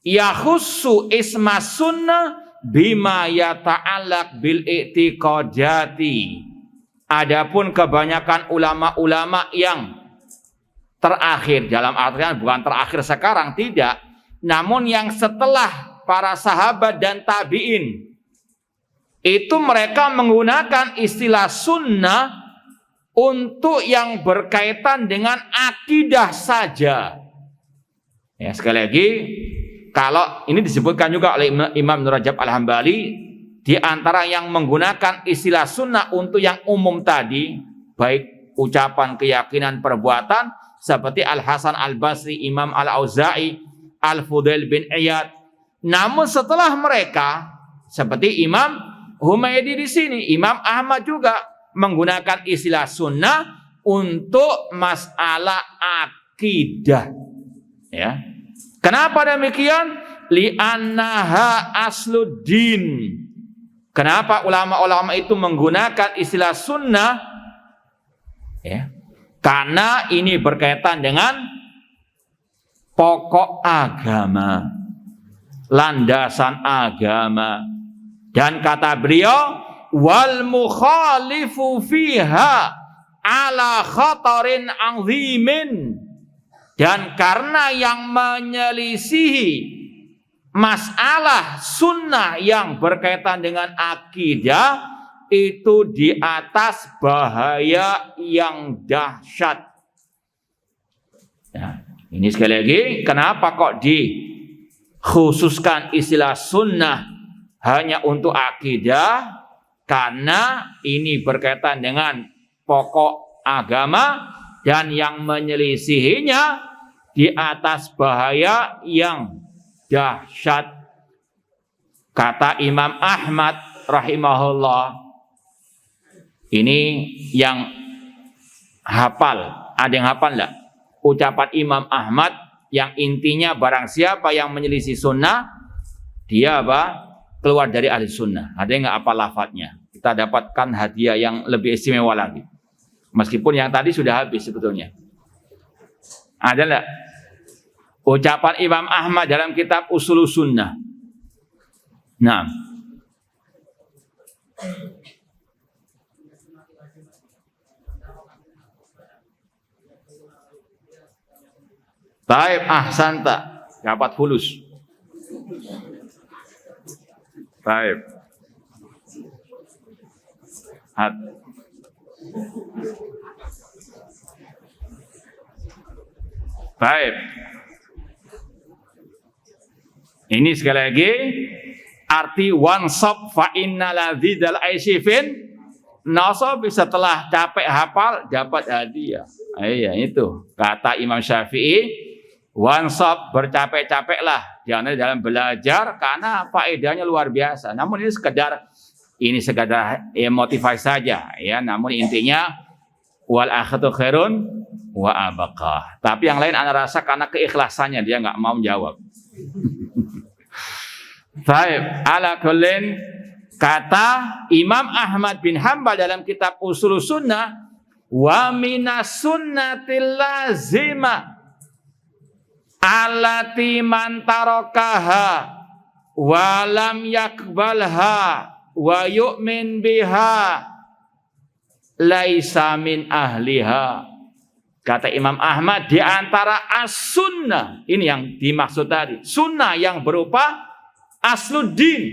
S2: yakhussu isma sunnah bima yata'allaq bil i'tiqadati. Adapun kebanyakan ulama-ulama yang terakhir, dalam artian bukan terakhir sekarang, tidak, namun yang setelah para sahabat dan tabi'in, itu mereka menggunakan istilah sunnah untuk yang berkaitan dengan akidah saja. Ya, sekali lagi, kalau ini disebutkan juga oleh Imam Ibnu Rajab Al-Hambali, di antara yang menggunakan istilah sunnah untuk yang umum tadi, baik ucapan, keyakinan, perbuatan, seperti Al-Hasan Al-Basri, Imam Al-Auza'i, Al-Fudail bin Iyad. Namun setelah mereka, seperti Imam Humaydi di sini, Imam Ahmad juga menggunakan istilah sunnah untuk masalah akidah. Ya. Kenapa demikian? Li'annaha asluddin. Kenapa ulama-ulama itu menggunakan istilah sunnah? Ya. Karena ini berkaitan dengan pokok agama, landasan agama. Dan kata beliau, wal mukhalifu fiha ala khatarin azimin. Dan karena yang menyelisihi masalah sunnah yang berkaitan dengan akidah itu di atas bahaya yang dahsyat. Ya, ini sekali lagi, kenapa kok dikhususkan istilah sunnah hanya untuk akidah? Karena ini berkaitan dengan pokok agama dan yang menyelisihinya di atas bahaya yang dahsyat. Kata Imam Ahmad rahimahullah, ini yang hafal, ada yang hafal enggak? Ucapan Imam Ahmad yang intinya barang siapa yang menyelisih sunnah, dia apa? Keluar dari ahli sunnah. Ada yang enggak hafal lafadznya? Kita dapatkan hadiah yang lebih istimewa lagi. Meskipun yang tadi sudah habis sebetulnya. Ada enggak? Ucapan Imam Ahmad dalam kitab Ushulus Sunnah. Nah. Taib ahsanta. Dapat fulus. Taib. Hat. Baik. Ini sekali lagi arti wansab fa innal dzal aisifin nasab, setelah capek hafal dapat hadiah. Iya itu kata Imam Syafi'i, wansab bercapek-capeklah jangan dalam belajar karena faedahnya luar biasa. Namun ini sekedar motivasi saja ya. Namun intinya wal akhiratu khairun wa abaqah. Tapi yang lain ana rasa karena keikhlasannya dia nggak mau menjawab. Baik, ala kullin, kata Imam Ahmad bin Hanbal dalam kitab Ushul Sunnah, wa minas sunnatil lazima allati man tarakaha wa lam yakbalha wa yu'min biha laisa min ahliha. Kata Imam Ahmad, di antara as-sunnah, ini yang dimaksud tadi, sunnah yang berupa asluddin,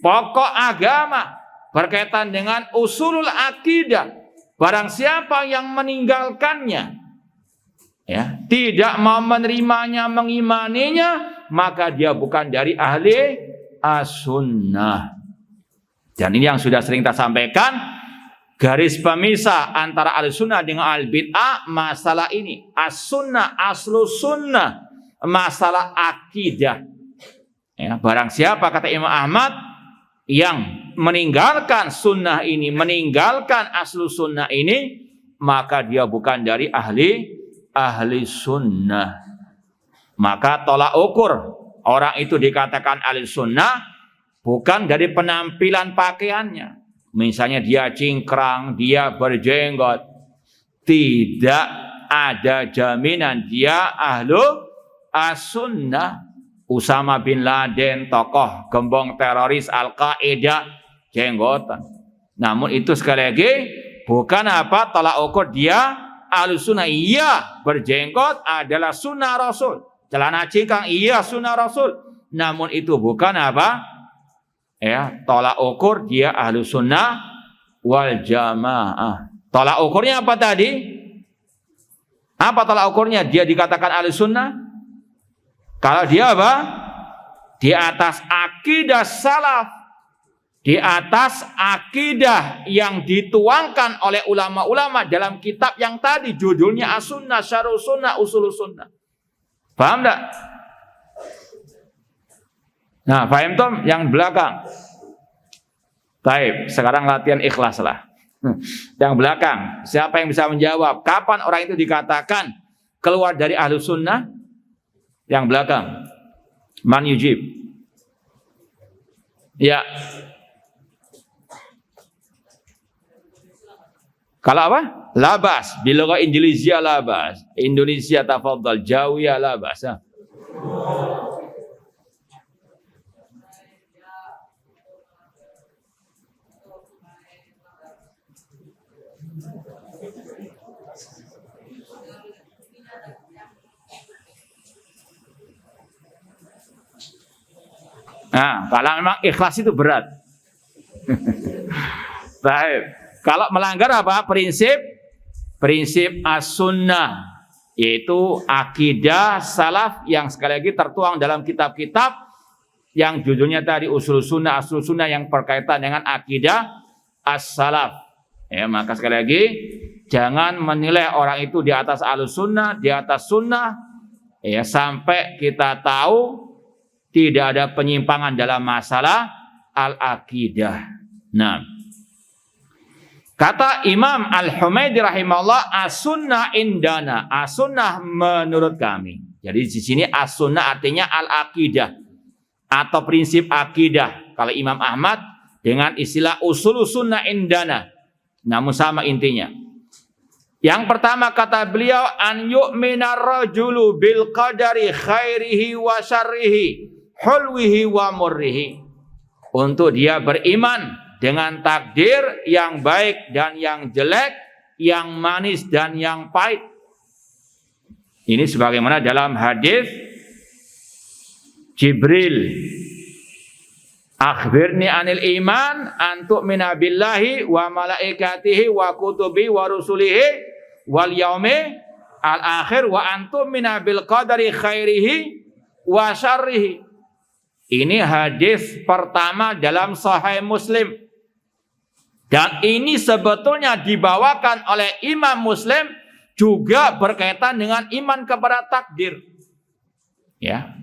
S2: pokok agama, berkaitan dengan usulul akidah. Barang siapa yang meninggalkannya, ya, tidak mau menerimanya, mengimaninya, maka dia bukan dari ahli as-sunnah. Dan ini yang sudah sering kita sampaikan, garis pemisah antara al-sunnah dengan al-bid'ah masalah ini. As-sunnah, aslu sunnah, masalah akidah. Ya, barang siapa kata Imam Ahmad yang meninggalkan sunnah ini, meninggalkan aslu sunnah ini, maka dia bukan dari ahli sunnah. Maka tolak ukur orang itu dikatakan ahli sunnah bukan dari penampilan pakaiannya. Misalnya dia cingkrang, dia berjenggot, tidak ada jaminan dia ahlu as-sunnah. Usama bin Laden, tokoh gembong teroris Al-Qaeda, jenggotan. Namun itu sekali lagi bukan apa tolak ukur dia ahlu sunnah. Iya, berjenggot adalah sunnah Rasul. Celana cingkrang, iya sunnah Rasul. Namun itu bukan apa? Ya, tolak ukur dia ahlu sunnah wal jamaah. Tolak ukurnya apa tadi? Apa tolak ukurnya? Dia dikatakan ahlu sunnah kalau dia apa? Di atas akidah salaf, di atas akidah yang dituangkan oleh ulama-ulama dalam kitab yang tadi judulnya As-Sunnah, Syarh Sunnah, Ushul Sunnah. Paham enggak? Nah, paham tom yang belakang. Baik, sekarang latihan ikhlas lah. Yang belakang, siapa yang bisa menjawab? Kapan orang itu dikatakan keluar dari ahlu sunnah? Yang belakang, man yujib? Ya. Kalau apa? Labas. Bilogha Indonesia labas. Indonesia tafadhal, Jawiyah labas. Ya. Nah, kalau memang ikhlas itu berat. Baik. Kalau melanggar apa? Prinsip as-sunnah, yaitu akidah salaf yang sekali lagi tertuang dalam kitab-kitab yang judulnya tadi Ushul Sunnah, Aslu Sunnah yang berkaitan dengan akidah as-salaf. Ya, maka sekali lagi jangan menilai orang itu di atas al-sunnah, di atas sunnah, ya, sampai kita tahu tidak ada penyimpangan dalam masalah al-aqidah. Nah, kata Imam Al-Humaidi rahimahullah, as-sunnah indana, as-sunnah menurut kami. Jadi di sini as-sunnah artinya al-aqidah atau prinsip akidah. Kalau Imam Ahmad dengan istilah usul sunnah indana, namun sama intinya. Yang pertama kata beliau, an yu'minar rajulu bil qadari khairihi wa syarrihi, hulwihi wa murrihi. Untuk dia beriman dengan takdir yang baik dan yang jelek, yang manis dan yang pahit. Ini sebagaimana dalam hadis Jibril, akhbirni anil iman an tu'mina billahi wa malaikatihi wa kutubi wa rusulihi wal yaumi al akhir wa an tu'mina bil qadari khairihi wa syarrihi. Ini hadis pertama dalam Sahih Muslim. Dan ini sebetulnya dibawakan oleh Imam Muslim juga berkaitan dengan iman kepada takdir. Ya.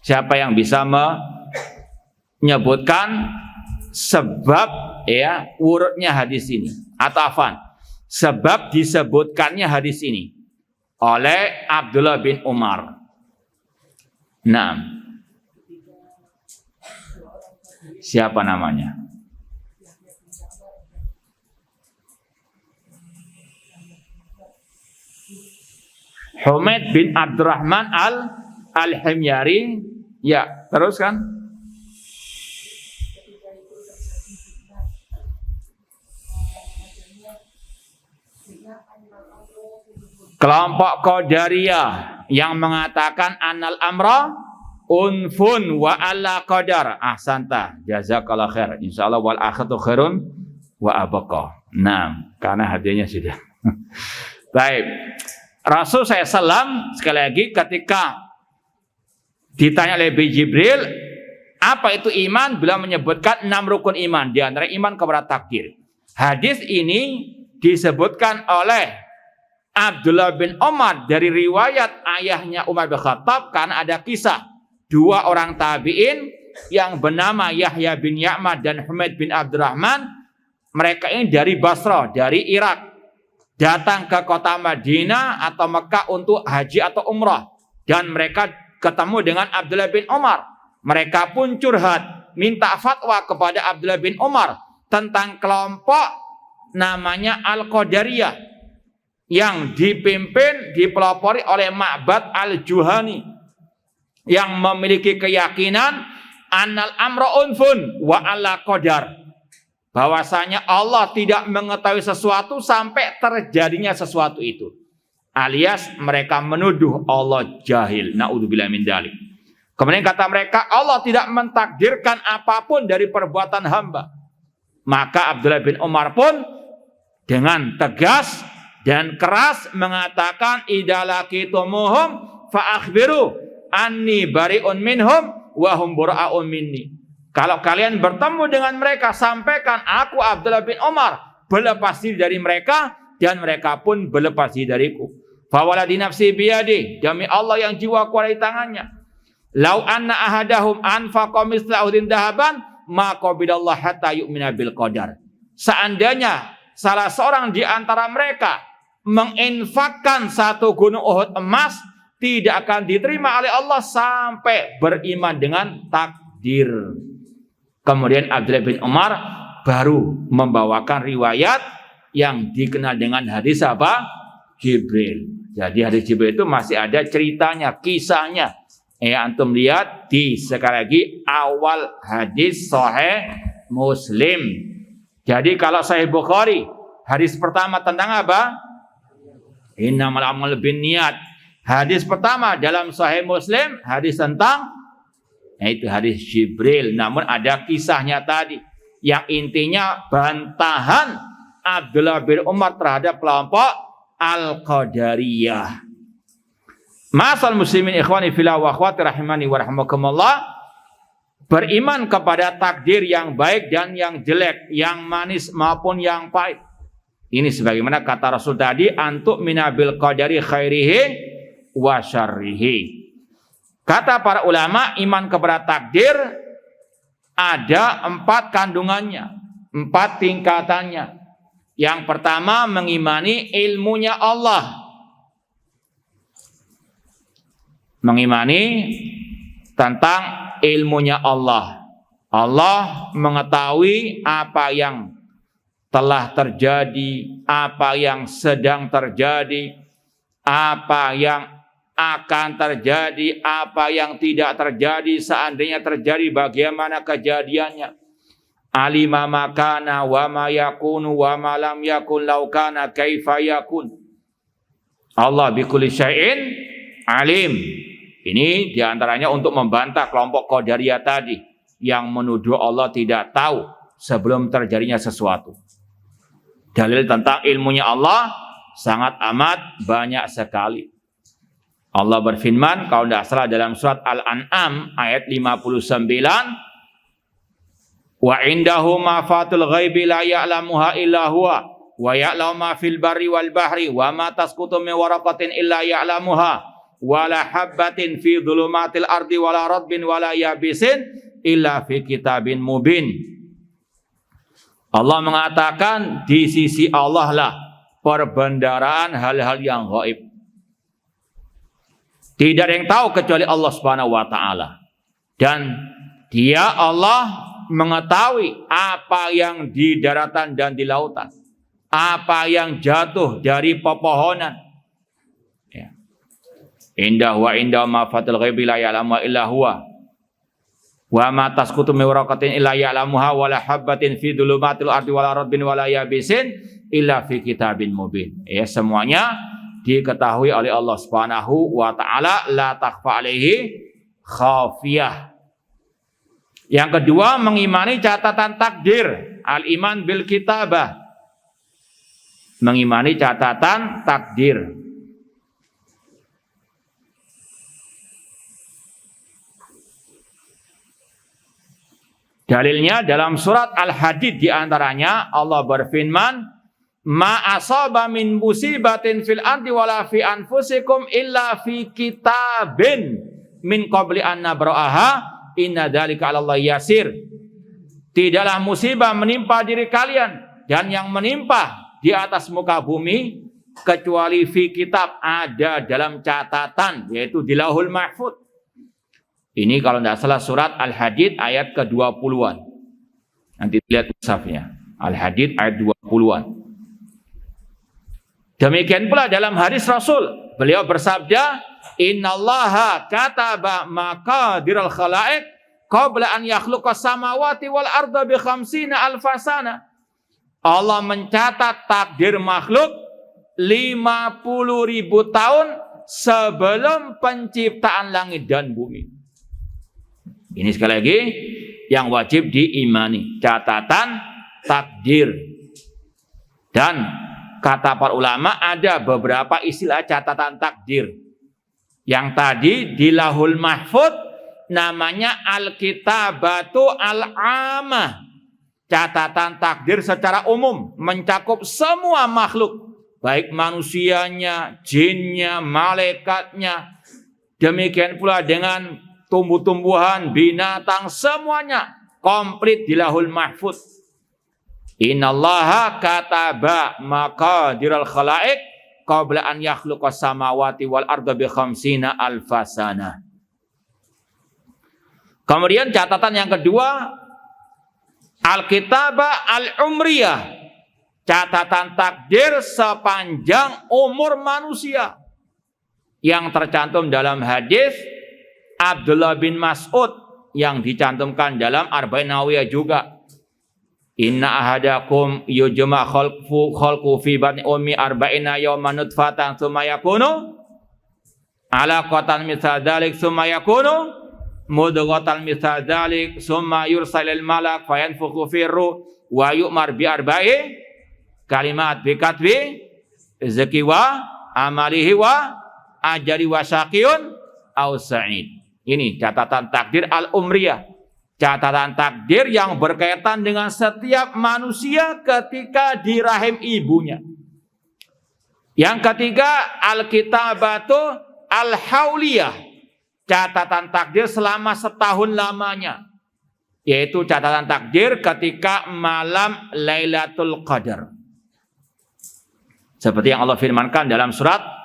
S2: Siapa yang bisa menyebutkan sebab ya urutnya hadis ini atau afan? Sebab disebutkannya hadis ini oleh Abdullah bin Umar. Nah, siapa namanya? Humaid bin Abdurrahman al-Himyari. Ya, teruskan. Kelompok Qadariyah yang mengatakan annal amra unfun wa alla qadar. Ahsanta, jazakallah khair. Insyaallah wal akhiratu khairun wa abqa. Nah, karena hadiahnya sudah. Baik. Rasul SAW sekali lagi ketika ditanya oleh Jibril apa itu iman, beliau menyebutkan 6 rukun iman, di antara iman kepada takdir. Hadis ini disebutkan oleh Abdullah bin Umar dari riwayat ayahnya Umar bin Khattab karena ada kisah 2 orang tabi'in yang bernama Yahya bin Ya'mar dan Humaid bin Abdurrahman. Mereka ini dari Basra, dari Irak, datang ke kota Madinah atau Mekah untuk haji atau umrah, dan mereka ketemu dengan Abdullah bin Umar. Mereka pun curhat, minta fatwa kepada Abdullah bin Umar tentang kelompok namanya Al-Qadariyah yang dipimpin, dipelopori oleh Ma'bad Al-Juhani yang memiliki keyakinan annal amra unfun wa alla qadar, bahwasanya Allah tidak mengetahui sesuatu sampai terjadinya sesuatu itu. Alias mereka menuduh Allah jahil. Na'udzubillah min dzalik. Kemudian kata mereka, Allah tidak mentakdirkan apapun dari perbuatan hamba. Maka Abdullah bin Umar pun dengan tegas dan keras mengatakan, idza laqitumuhum fa akhbiru anni bari'un minhum wa hum bura'un minni. Kalau kalian bertemu dengan mereka, sampaikan aku Abdullah bin Umar berlepas diri dari mereka dan mereka pun berlepas diri dariku. Fawaladi nafsi biyadi, demi Allah yang jiwaku ada di tangannya. Lau anna ahadahum anfaqa misla udin dahaban ma qabidallah hatta yu'mina bil qadar. Seandainya salah seorang di antara mereka menginfakkan 1 gunung Uhud emas, tidak akan diterima oleh Allah sampai beriman dengan takdir. Kemudian Abdullah bin Umar baru membawakan riwayat yang dikenal dengan hadis apa? Jibril. Jadi hadis Jibril itu masih ada ceritanya, kisahnya. Antum lihat di sekali lagi awal hadis Sahih Muslim. Jadi kalau Sahih Bukhari, hadis pertama tentang apa? Innamal a'malu binniyat. Hadis pertama dalam Sahih Muslim, hadis tentang itu hadis Jibril, namun ada kisahnya tadi yang intinya bantahan Abdullah bin Umar terhadap kelompok Al-Qadariyah. Ma'asal muslimin ikhwani fillah wa akhwati rahimani wa rahimakumullah, beriman kepada takdir yang baik dan yang jelek, yang manis maupun yang pahit. Ini sebagaimana kata Rasul tadi, antuk minabil qadari khairihi wa syarrihi. Kata para ulama, iman kepada takdir ada 4 kandungannya, 4 tingkatannya. Yang pertama, mengimani ilmunya Allah. Mengimani tentang ilmunya Allah. Allah mengetahui apa yang telah terjadi, apa yang sedang terjadi, apa yang akan terjadi, apa yang tidak terjadi, seandainya terjadi bagaimana kejadiannya. Alima makana wa ma yakunu wa ma lam yakun law kana kaifa yakun. Allah bikulli syai'in alim. Ini diantaranya untuk membantah kelompok Qadariyah tadi yang menuduh Allah tidak tahu sebelum terjadinya sesuatu. Dalil tentang ilmunya Allah sangat amat banyak sekali. Allah berfirman, kalau tidak salah dalam surat Al-An'am ayat 59, wa indahu mafatul ghaibi la ya'lamuha illa huwa wa ya'lamu ma fil barri wal bahri wa ma tasqutu min waraqatin illa ya'lamuha wala habbatin fi dhulumatil ardi wala radbin wala yabisin illa fi kitabin mubin. Allah mengatakan di sisi Allah lah perbendaharaan hal-hal yang gaib. Tidak ada yang tahu kecuali Allah Subhanahu wa taala. Dan Dia Allah mengetahui apa yang di daratan dan di lautan, apa yang jatuh dari pepohonan. Indah wa indah ma fatul ghaibi la ya'lamu illa huwa wa ma tasqutu min waraqatin illa ya'lamuha wa la habbatin fi dhulumatil ardi wa la radbin wa la yabisin illa fi kitabin mubin. Ya, semuanya diketahui oleh Allah Subhanahu wa taala, la takhfa alaihi khafiyah. Yang kedua, mengimani catatan takdir, al-iman bil kitabah. Mengimani catatan takdir. Dalilnya dalam surat Al-Hadid diantaranya Allah berfirman, ma asaba min musibatin fil ardi wala fi anfusikum illa fi kitabin min qabli an nabra'aha inna dzalika 'ala Allah yasir. Tidaklah musibah menimpa diri kalian dan yang menimpa di atas muka bumi kecuali fi kitab, ada dalam catatan, yaitu di Lauhul Mahfuz. Ini kalau tidak salah surat Al-Hadid ayat ke-20-an. Nanti lihat mushafnya. Al-Hadid ayat 20-an. Demikian pula dalam hadis Rasul, beliau bersabda, innallaha kataba maqadiral khalaiq qabla an yakhluqas samawati wal arda bi khamsina alfasana. Allah mencatat takdir makhluk 50.000 tahun sebelum penciptaan langit dan bumi. Ini sekali lagi yang wajib diimani, catatan takdir. Dan kata para ulama ada beberapa istilah catatan takdir. Yang tadi di Lauhul Mahfuz namanya al-kitabatu al-amah. Catatan takdir secara umum mencakup semua makhluk, baik manusianya, jinnya, malaikatnya. Demikian pula dengan tumbuh-tumbuhan, binatang, semuanya komplit di Lauhul Mahfuz. Innallaha kataba maqadiral khalaiq qabla an yakhluqas samawati wal arda bi khamsina alfasana. Kemudian catatan yang kedua, al-kitabah al-umriyah, catatan takdir sepanjang umur manusia, yang tercantum dalam hadis Abdullah bin Mas'ud yang dicantumkan dalam Arba'in Nawawiyah juga. Inna ahadakum yujma khalqu fi batni ummi arba'ina yawman nutfatan tsumma yakunu alaqatan mithla dzalik tsumma yakunu mudghatan mithla dzalik tsumma yursalul malak fayanfukhu fi ruh wa yu'mar bi arba'i kalimat bi katbi rizqi wa amalihi wa ajri wa syaqiyun aw sa'id. Ini catatan takdir al-umriyah. Catatan takdir yang berkaitan dengan setiap manusia ketika di rahim ibunya. Yang ketiga, al-kitabatu al-hauliyah. Catatan takdir selama setahun lamanya. Yaitu catatan takdir ketika malam Lailatul Qadar. Seperti yang Allah firmankan dalam surat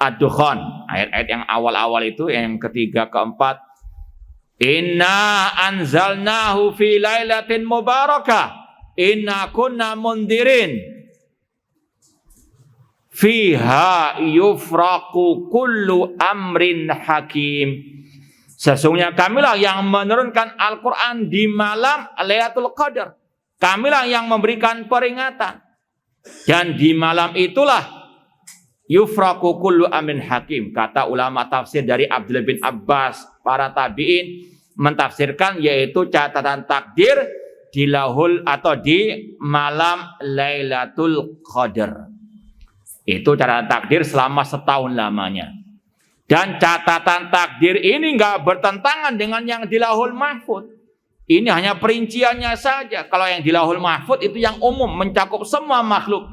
S2: Ad-Dukhan, ayat-ayat yang awal-awal itu, yang ketiga, keempat. Inna anzalnahu fi lailatin mubarakah, inna kunna mundirin, fiha yufraqu kullu amrin hakim. Sesungguhnya kamilah yang menurunkan Al-Quran di malam Lailatul Qadar. Kamilah yang memberikan peringatan. Dan di malam itulah Yufraku kullu amrin hakim. Kata ulama tafsir dari Abdullah bin Abbas, para tabi'in mentafsirkan yaitu catatan takdir di lahul atau di malam Lailatul Qadar. Itu catatan takdir selama setahun lamanya. Dan catatan takdir ini nggak bertentangan dengan yang di lahul mahfud. Ini hanya perinciannya saja. Kalau yang di lahul mahfud itu yang umum, mencakup semua makhluk.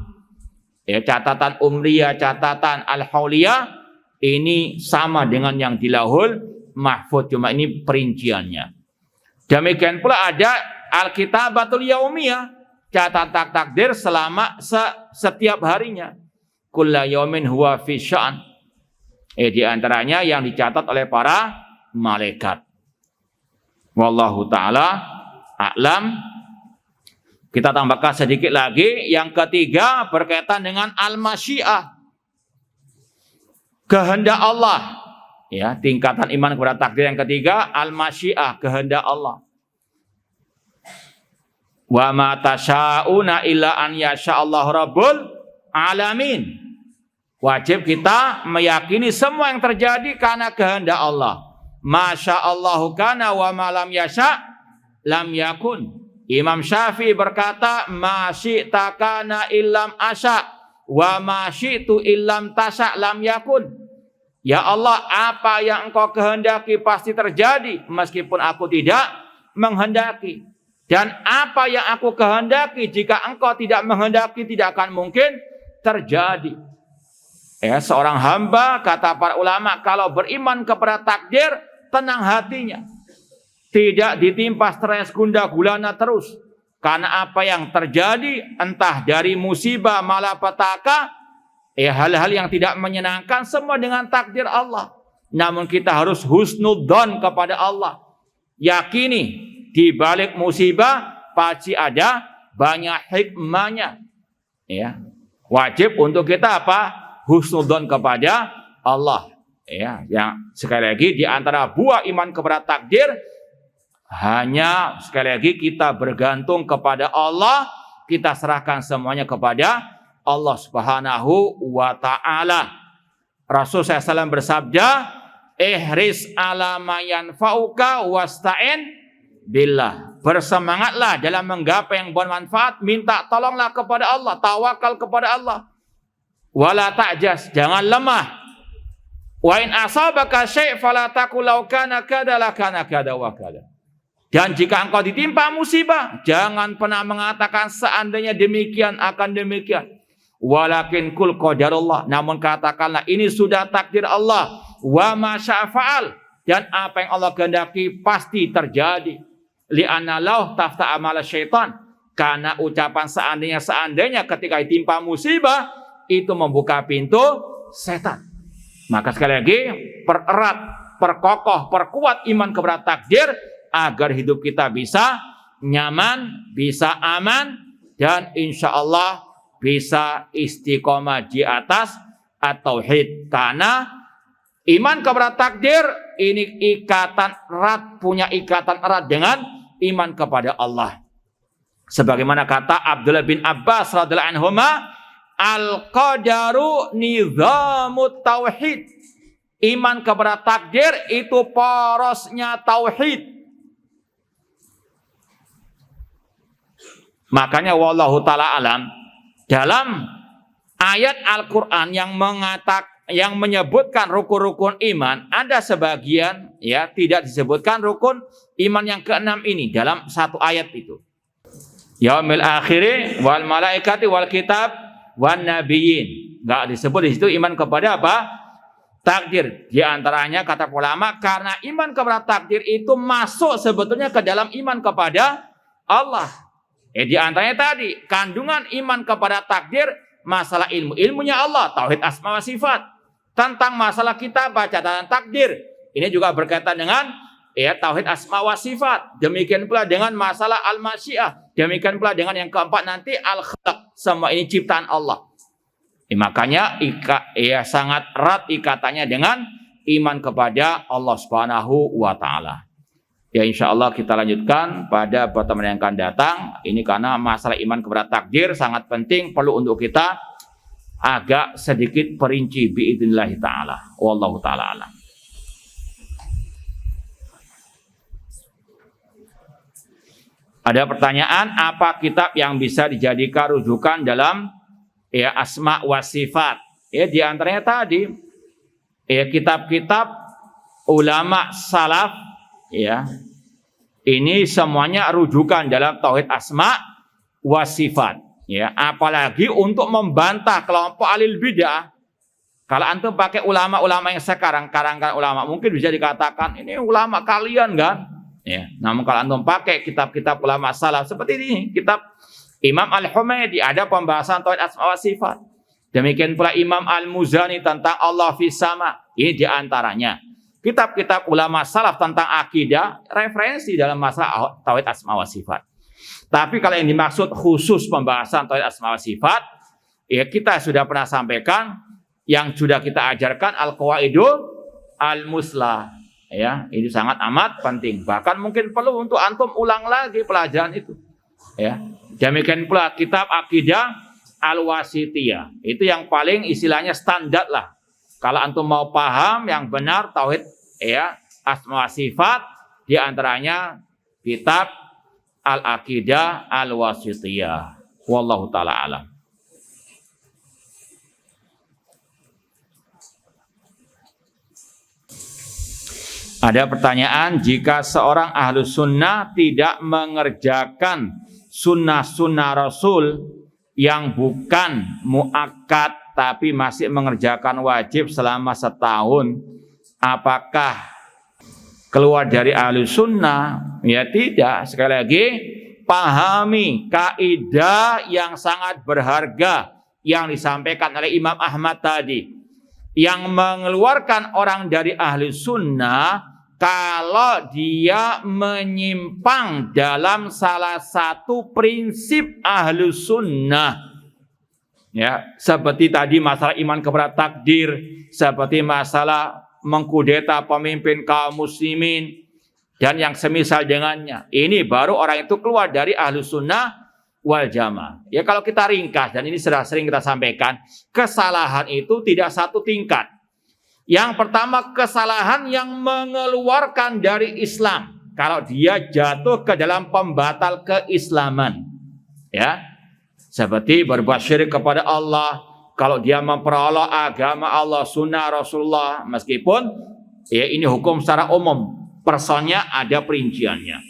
S2: Ya, catatan umriyah, catatan al-hauliyah ini sama dengan yang di lahul mahfud, cuma ini perinciannya. Demikian pula ada al-kitabatul yaumiyah, catatan takdir selama setiap harinya. Kulla yaumin huwa fi sya'an. Di antaranya yang dicatat oleh para malaikat. Wallahu ta'ala a'lam. Kita tambahkan sedikit lagi. Yang ketiga berkaitan dengan al-masyiah, kehendak Allah. Ya, tingkatan iman kepada takdir yang ketiga, al-masyiah, kehendak Allah. Wa ma tasyauna illa an yasya'allahu rabbul alamin. Wajib kita meyakini semua yang terjadi karena kehendak Allah. Masya'allahu kana wa ma lam yasha' lam yakun. Imam Syafi'i berkata, ma syi'ta kana illam asya' wa ma syi'tu illam tasya' lam yakun. Ya Allah, apa yang engkau kehendaki pasti terjadi meskipun aku tidak menghendaki. Dan apa yang aku kehendaki jika engkau tidak menghendaki tidak akan mungkin terjadi. Seorang hamba, kata para ulama, kalau beriman kepada takdir, tenang hatinya. Tidak ditimpa stres gundah gulana terus. Karena apa yang terjadi, entah dari musibah malapetaka, hal-hal yang tidak menyenangkan, semua dengan takdir Allah. Namun kita harus husnudzon kepada Allah. Yakini di balik musibah pasti ada banyak hikmahnya. Ya. Wajib untuk kita apa? Husnudzon kepada Allah. Ya, yang sekali lagi di antara buah iman kepada takdir hanya sekali lagi kita bergantung kepada Allah, kita serahkan semuanya kepada Allah Subhanahu wa ta'ala. Rasul SAW bersabda, ihris ala ma yanfa'uka wasta'in billah. Bersemangatlah dalam menggapai yang bermanfaat, minta tolonglah kepada Allah, tawakal kepada Allah. Wala ta'jas, jangan lemah. Wa in asabaka syai' fala taqul law kana kada la kana kada wa kada. Dan jika engkau ditimpa musibah, jangan pernah mengatakan seandainya demikian akan demikian. Walakin kul qadarullah, namun katakanlah ini sudah takdir Allah. Wa ma syaa fa'al, dan apa yang Allah kehendaki pasti terjadi. Li'anna law tafta amala syaitan, karena ucapan seandainya ketika ditimpa musibah itu membuka pintu setan. Maka sekali lagi pererat, perkokoh, perkuat iman kepada takdir agar hidup kita bisa nyaman, bisa aman, dan insya Allah bisa istiqomah di atas at-tauhid. Karena iman kepada takdir ini ikatan erat, punya ikatan erat dengan iman kepada Allah. Sebagaimana kata Abdullah bin Abbas radhiyallahu anhuma, al-qadaru nizamut tauhid. Iman kepada takdir itu porosnya tauhid. Makanya wallahu ta'ala alam, dalam ayat Al-Quran yang menyebutkan rukun-rukun iman, ada sebagian ya tidak disebutkan rukun iman yang keenam ini dalam satu ayat itu. Yaumil akhiri wal malaikati wal kitab wan nabiyyin. Enggak disebut di situ iman kepada apa? Takdir. Di antaranya kata ulama karena iman kepada takdir itu masuk sebetulnya ke dalam iman kepada Allah. Di antaranya tadi kandungan iman kepada takdir, masalah ilmunya Allah, tauhid asma wa sifat. Tentang masalah kita baca catatan takdir, ini juga berkaitan dengan tauhid asma wa sifat. Demikian pula dengan masalah al-masyiah. Demikian pula dengan yang keempat nanti al-khalq. Semua ini ciptaan Allah. Makanya sangat erat ikatannya dengan iman kepada Allah Subhanahu wa ta'ala. Ya insya Allah kita lanjutkan pada pertemuan yang akan datang. Ini karena masalah iman kepada takdir sangat penting, perlu untuk kita agak sedikit perinci biidznillah taala. Wallahu taala alam. Ada pertanyaan, apa kitab yang bisa dijadikan rujukan dalam asma wa sifat? Di antaranya tadi kitab-kitab ulama salaf ini semuanya rujukan dalam tauhid asma wa sifat. Apalagi untuk membantah kelompok alil bid'ah. Kalau antum pakai ulama-ulama yang sekarang, karangan ulama, mungkin bisa dikatakan ini ulama kalian kan? Namun kalau antum pakai kitab-kitab ulama salaf seperti ini, kitab Imam Al-Humaydi ada pembahasan tauhid asma wa sifat. Demikian pula Imam Al-Muzani tentang Allah fis sama. Ini diantaranya. Kitab-kitab ulama salaf tentang akidah, referensi dalam masalah tauhid asma wa sifat. Tapi kalau yang dimaksud khusus pembahasan tauhid asma wa sifat, kita sudah pernah sampaikan, yang sudah kita ajarkan Al-Qawaidul Al-Muslah. Ini sangat amat penting. Bahkan mungkin perlu untuk antum ulang lagi pelajaran itu. Demikian pula kitab akidah Al-Wasithiyah. Itu yang paling istilahnya standar lah. Kalau antum mau paham yang benar tauhid asma wa sifat, di antaranya kitab Al-Aqidah Al-Wasithiyah. Wallahu taala alam. Ada pertanyaan, jika seorang ahlu sunnah tidak mengerjakan sunnah-sunnah Rasul yang bukan muakkad tapi masih mengerjakan wajib selama setahun, apakah keluar dari ahlu sunnah? Ya tidak. Sekali lagi, pahami kaidah yang sangat berharga yang disampaikan oleh Imam Ahmad tadi. Yang mengeluarkan orang dari ahli sunnah kalau dia menyimpang dalam salah satu prinsip ahli sunnah. Seperti tadi masalah iman kepada takdir, seperti masalah mengkudeta pemimpin kaum muslimin, dan yang semisal dengannya. Ini baru orang itu keluar dari ahli sunnah wal jamaah. Kalau kita ringkas, dan ini sudah sering kita sampaikan, kesalahan itu tidak satu tingkat. Yang pertama, kesalahan yang mengeluarkan dari Islam. Kalau dia jatuh ke dalam pembatal keislaman. Seperti berbuat syirik kepada Allah. Kalau dia memperoleh agama Allah, sunnah Rasulullah. Meskipun ini hukum secara umum. Personnya ada perinciannya.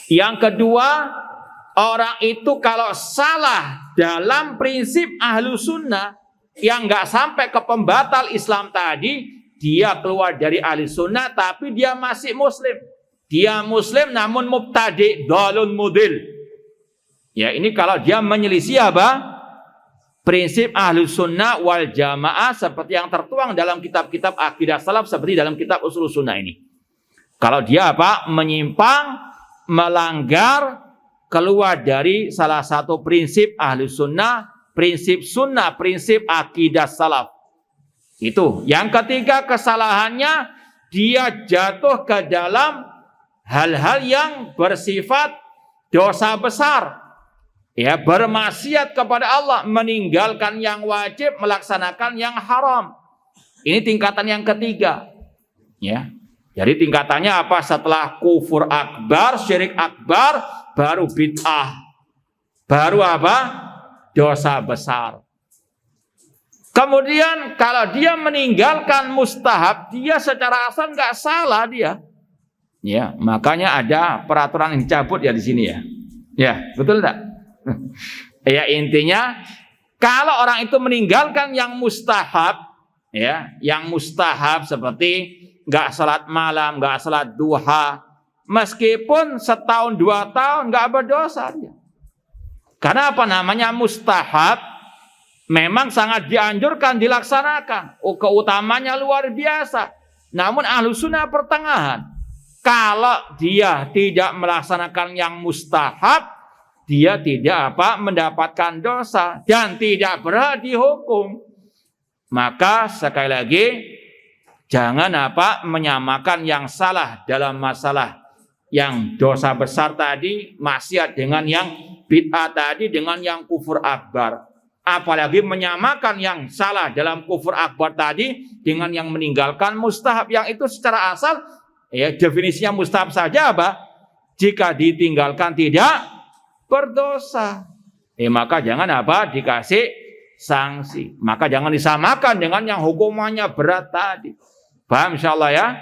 S2: Yang kedua, orang itu kalau salah dalam prinsip ahlu sunnah yang nggak sampai ke pembatal Islam tadi, dia keluar dari ahli sunnah tapi dia masih muslim. Dia muslim namun mubtadi, dalun mudil. Ini kalau dia menyelisih apa? Prinsip ahlu sunnah wal jamaah seperti yang tertuang dalam kitab-kitab akidah salaf, seperti dalam kitab usul sunnah ini. Kalau dia menyimpang, melanggar, keluar dari salah satu prinsip ahli sunnah, prinsip akidah salaf. Itu. Yang ketiga, kesalahannya dia jatuh ke dalam hal-hal yang bersifat dosa besar. Bermaksiat kepada Allah, meninggalkan yang wajib, melaksanakan yang haram. Ini tingkatan yang ketiga. Jadi tingkatannya apa? Setelah kufur akbar, syirik akbar, baru bid'ah. Baru apa? Dosa besar. Kemudian kalau dia meninggalkan mustahab, dia secara asal nggak salah dia. Makanya ada peraturan yang dicabut di sini betul tak? Intinya kalau orang itu meninggalkan yang mustahab, yang mustahab seperti nggak salat malam, nggak salat duha, meskipun setahun 2 tahun nggak berdosa dia. Karena apa? Namanya mustahab, memang sangat dianjurkan dilaksanakan. Keutamanya luar biasa. Namun ahlu sunnah pertengahan. Kalau dia tidak melaksanakan yang mustahab, dia tidak mendapatkan dosa dan tidak berhak dihukum. Maka sekali lagi, jangan menyamakan yang salah dalam masalah yang dosa besar tadi, maksiat, dengan yang bid'ah tadi, dengan yang kufur akbar. Apalagi menyamakan yang salah dalam kufur akbar tadi dengan yang meninggalkan mustahab, yang itu secara asal ya definisinya mustahab saja apa? Jika ditinggalkan tidak berdosa. Maka jangan apa? Dikasih sanksi. Maka jangan disamakan dengan yang hukumannya berat tadi. Paham insyaallah ya?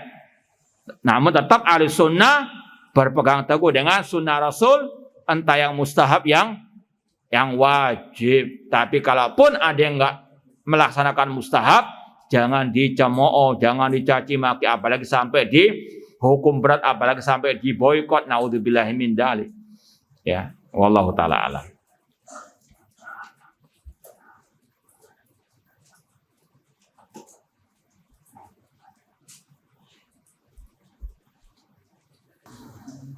S2: Namun tetap ahli sunnah berpegang teguh dengan sunnah Rasul, entah yang mustahab yang wajib. Tapi kalaupun ada yang enggak melaksanakan mustahab, jangan dicemooh, jangan dicaci maki, apalagi sampai dihukum berat, apalagi sampai diboikot. Naudzubillahi min dzalik. Ya, wallahu taala alam.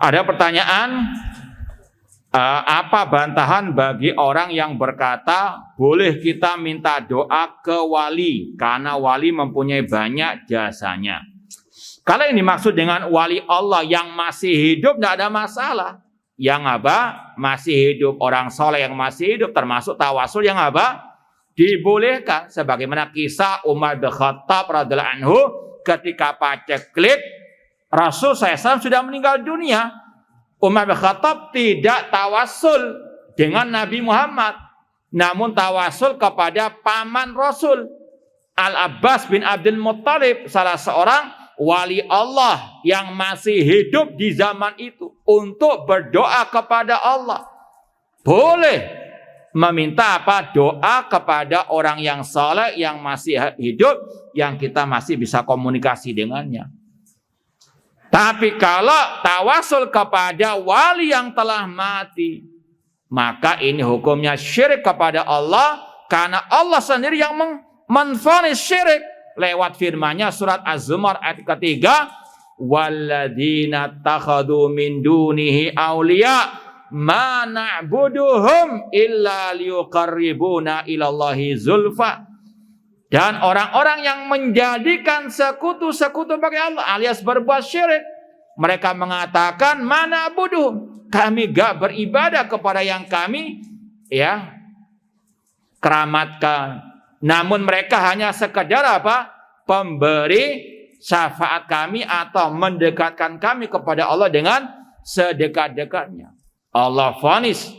S2: Ada pertanyaan, apa bantahan bagi orang yang berkata boleh kita minta doa ke wali karena wali mempunyai banyak jasanya? Kalau ini dimaksud dengan wali Allah yang masih hidup, tidak ada masalah. Yang apa? Masih hidup, orang soleh yang masih hidup, termasuk tawasul yang apa? Dibolehkan. Sebagaimana kisah Umar bin Khattab radhiyallahu anhu ketika paceklik Rasul SAW sudah meninggal dunia. Umar bin Khattab tidak tawasul dengan Nabi Muhammad, namun tawasul kepada paman Rasul, Al-Abbas bin Abdul Muttalib, salah seorang wali Allah yang masih hidup di zaman itu, untuk berdoa kepada Allah. Boleh meminta apa? Doa kepada orang yang saleh yang masih hidup, yang kita masih bisa komunikasi dengannya. Tapi kalau tawasul kepada wali yang telah mati, maka ini hukumnya syirik kepada Allah, karena Allah sendiri yang menvonis syirik lewat firman-Nya surat Az-Zumar ayat ketiga, walladzina takhadu min dunihi auliya ma na'buduhum illa liyuqarribuna ilallahi zulfa. Dan orang-orang yang menjadikan sekutu-sekutu bagi Allah alias berbuat syirik, mereka mengatakan mana buduh, kami gak beribadah kepada yang kami ya keramatkan. Namun mereka hanya sekedar apa? Pemberi syafaat kami atau mendekatkan kami kepada Allah dengan sedekat-dekatnya. Allah vonis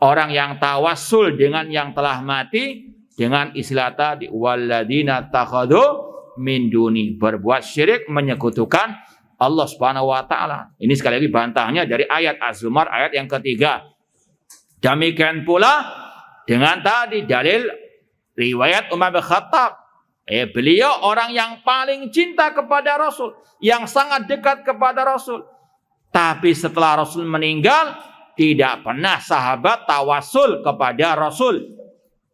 S2: orang yang tawasul dengan yang telah mati dengan istilah tadi, walladzina takhadu min duni, berbuat syirik, menyekutukan Allah Subhanahu wa taala. Ini sekali lagi bantahnya dari ayat Az-Zumar ayat yang ketiga. Demikian pula dengan tadi dalil riwayat Umar bin Khattab. Beliau orang yang paling cinta kepada Rasul, yang sangat dekat kepada Rasul. Tapi setelah Rasul meninggal, tidak pernah sahabat tawasul kepada Rasul.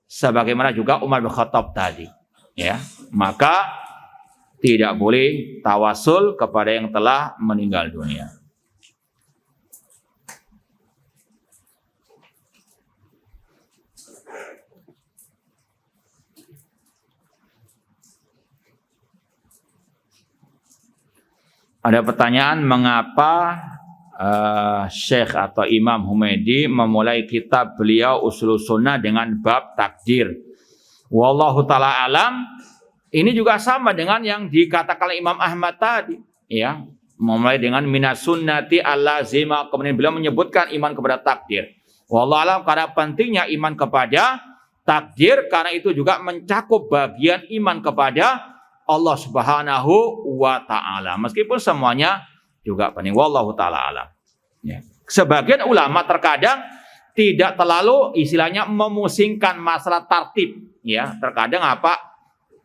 S2: Sebagaimana juga Umar bin Khattab tadi, ya, maka tidak boleh tawasul kepada yang telah meninggal dunia. Ada pertanyaan, mengapa Syekh atau Imam Humaydi memulai kitab beliau Ushulus Sunnah dengan bab takdir? Wallahu ta'ala alam. Ini juga sama dengan yang dikatakan Imam Ahmad tadi, ya, memulai dengan minas sunnati al-lazima, kemudian beliau menyebutkan iman kepada takdir. Wallahu alam, karena pentingnya iman kepada takdir, karena itu juga mencakup bagian iman kepada Allah Subhanahu wa taala. Meskipun semuanya juga penting. Wallahu taala alam. Ya. Sebagian ulama terkadang tidak terlalu istilahnya memusingkan masalah tartib, ya. Terkadang apa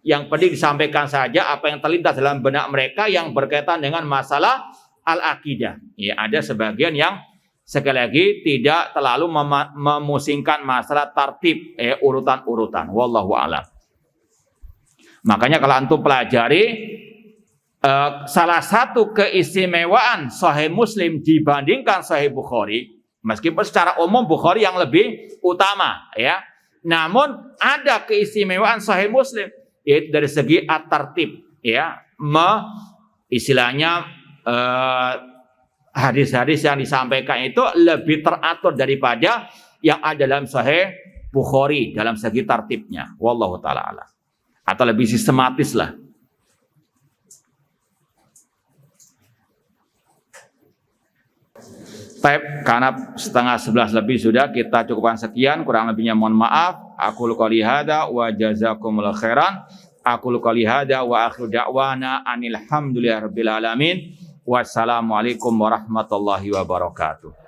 S2: yang penting disampaikan saja apa yang terlintas dalam benak mereka yang berkaitan dengan masalah al-aqidah. Ya, ada sebagian yang sekali lagi tidak terlalu memusingkan masalah tartib, urutan-urutan. Wallahu alam. Makanya kalau antum pelajari salah satu keistimewaan Sahih Muslim dibandingkan Sahih Bukhari, meskipun secara umum Bukhari yang lebih utama, ya, namun ada keistimewaan Sahih Muslim, yaitu dari segi at-tartib, ya, istilahnya hadis-hadis yang disampaikan itu lebih teratur daripada yang ada dalam Sahih Bukhari dalam segi tartibnya. Wallahu ta'ala alam. Atau lebih sistematis lah. Baik, karena 10:30 lebih sudah, kita cukupkan sekian. Kurang lebihnya mohon maaf. Aku qouli hada wa jazakumullahu khairan. Aku qouli hada wa akhiru da'wana anil hamdulillahi rabbil alamin. Wassalamualaikum warahmatullahi wabarakatuh.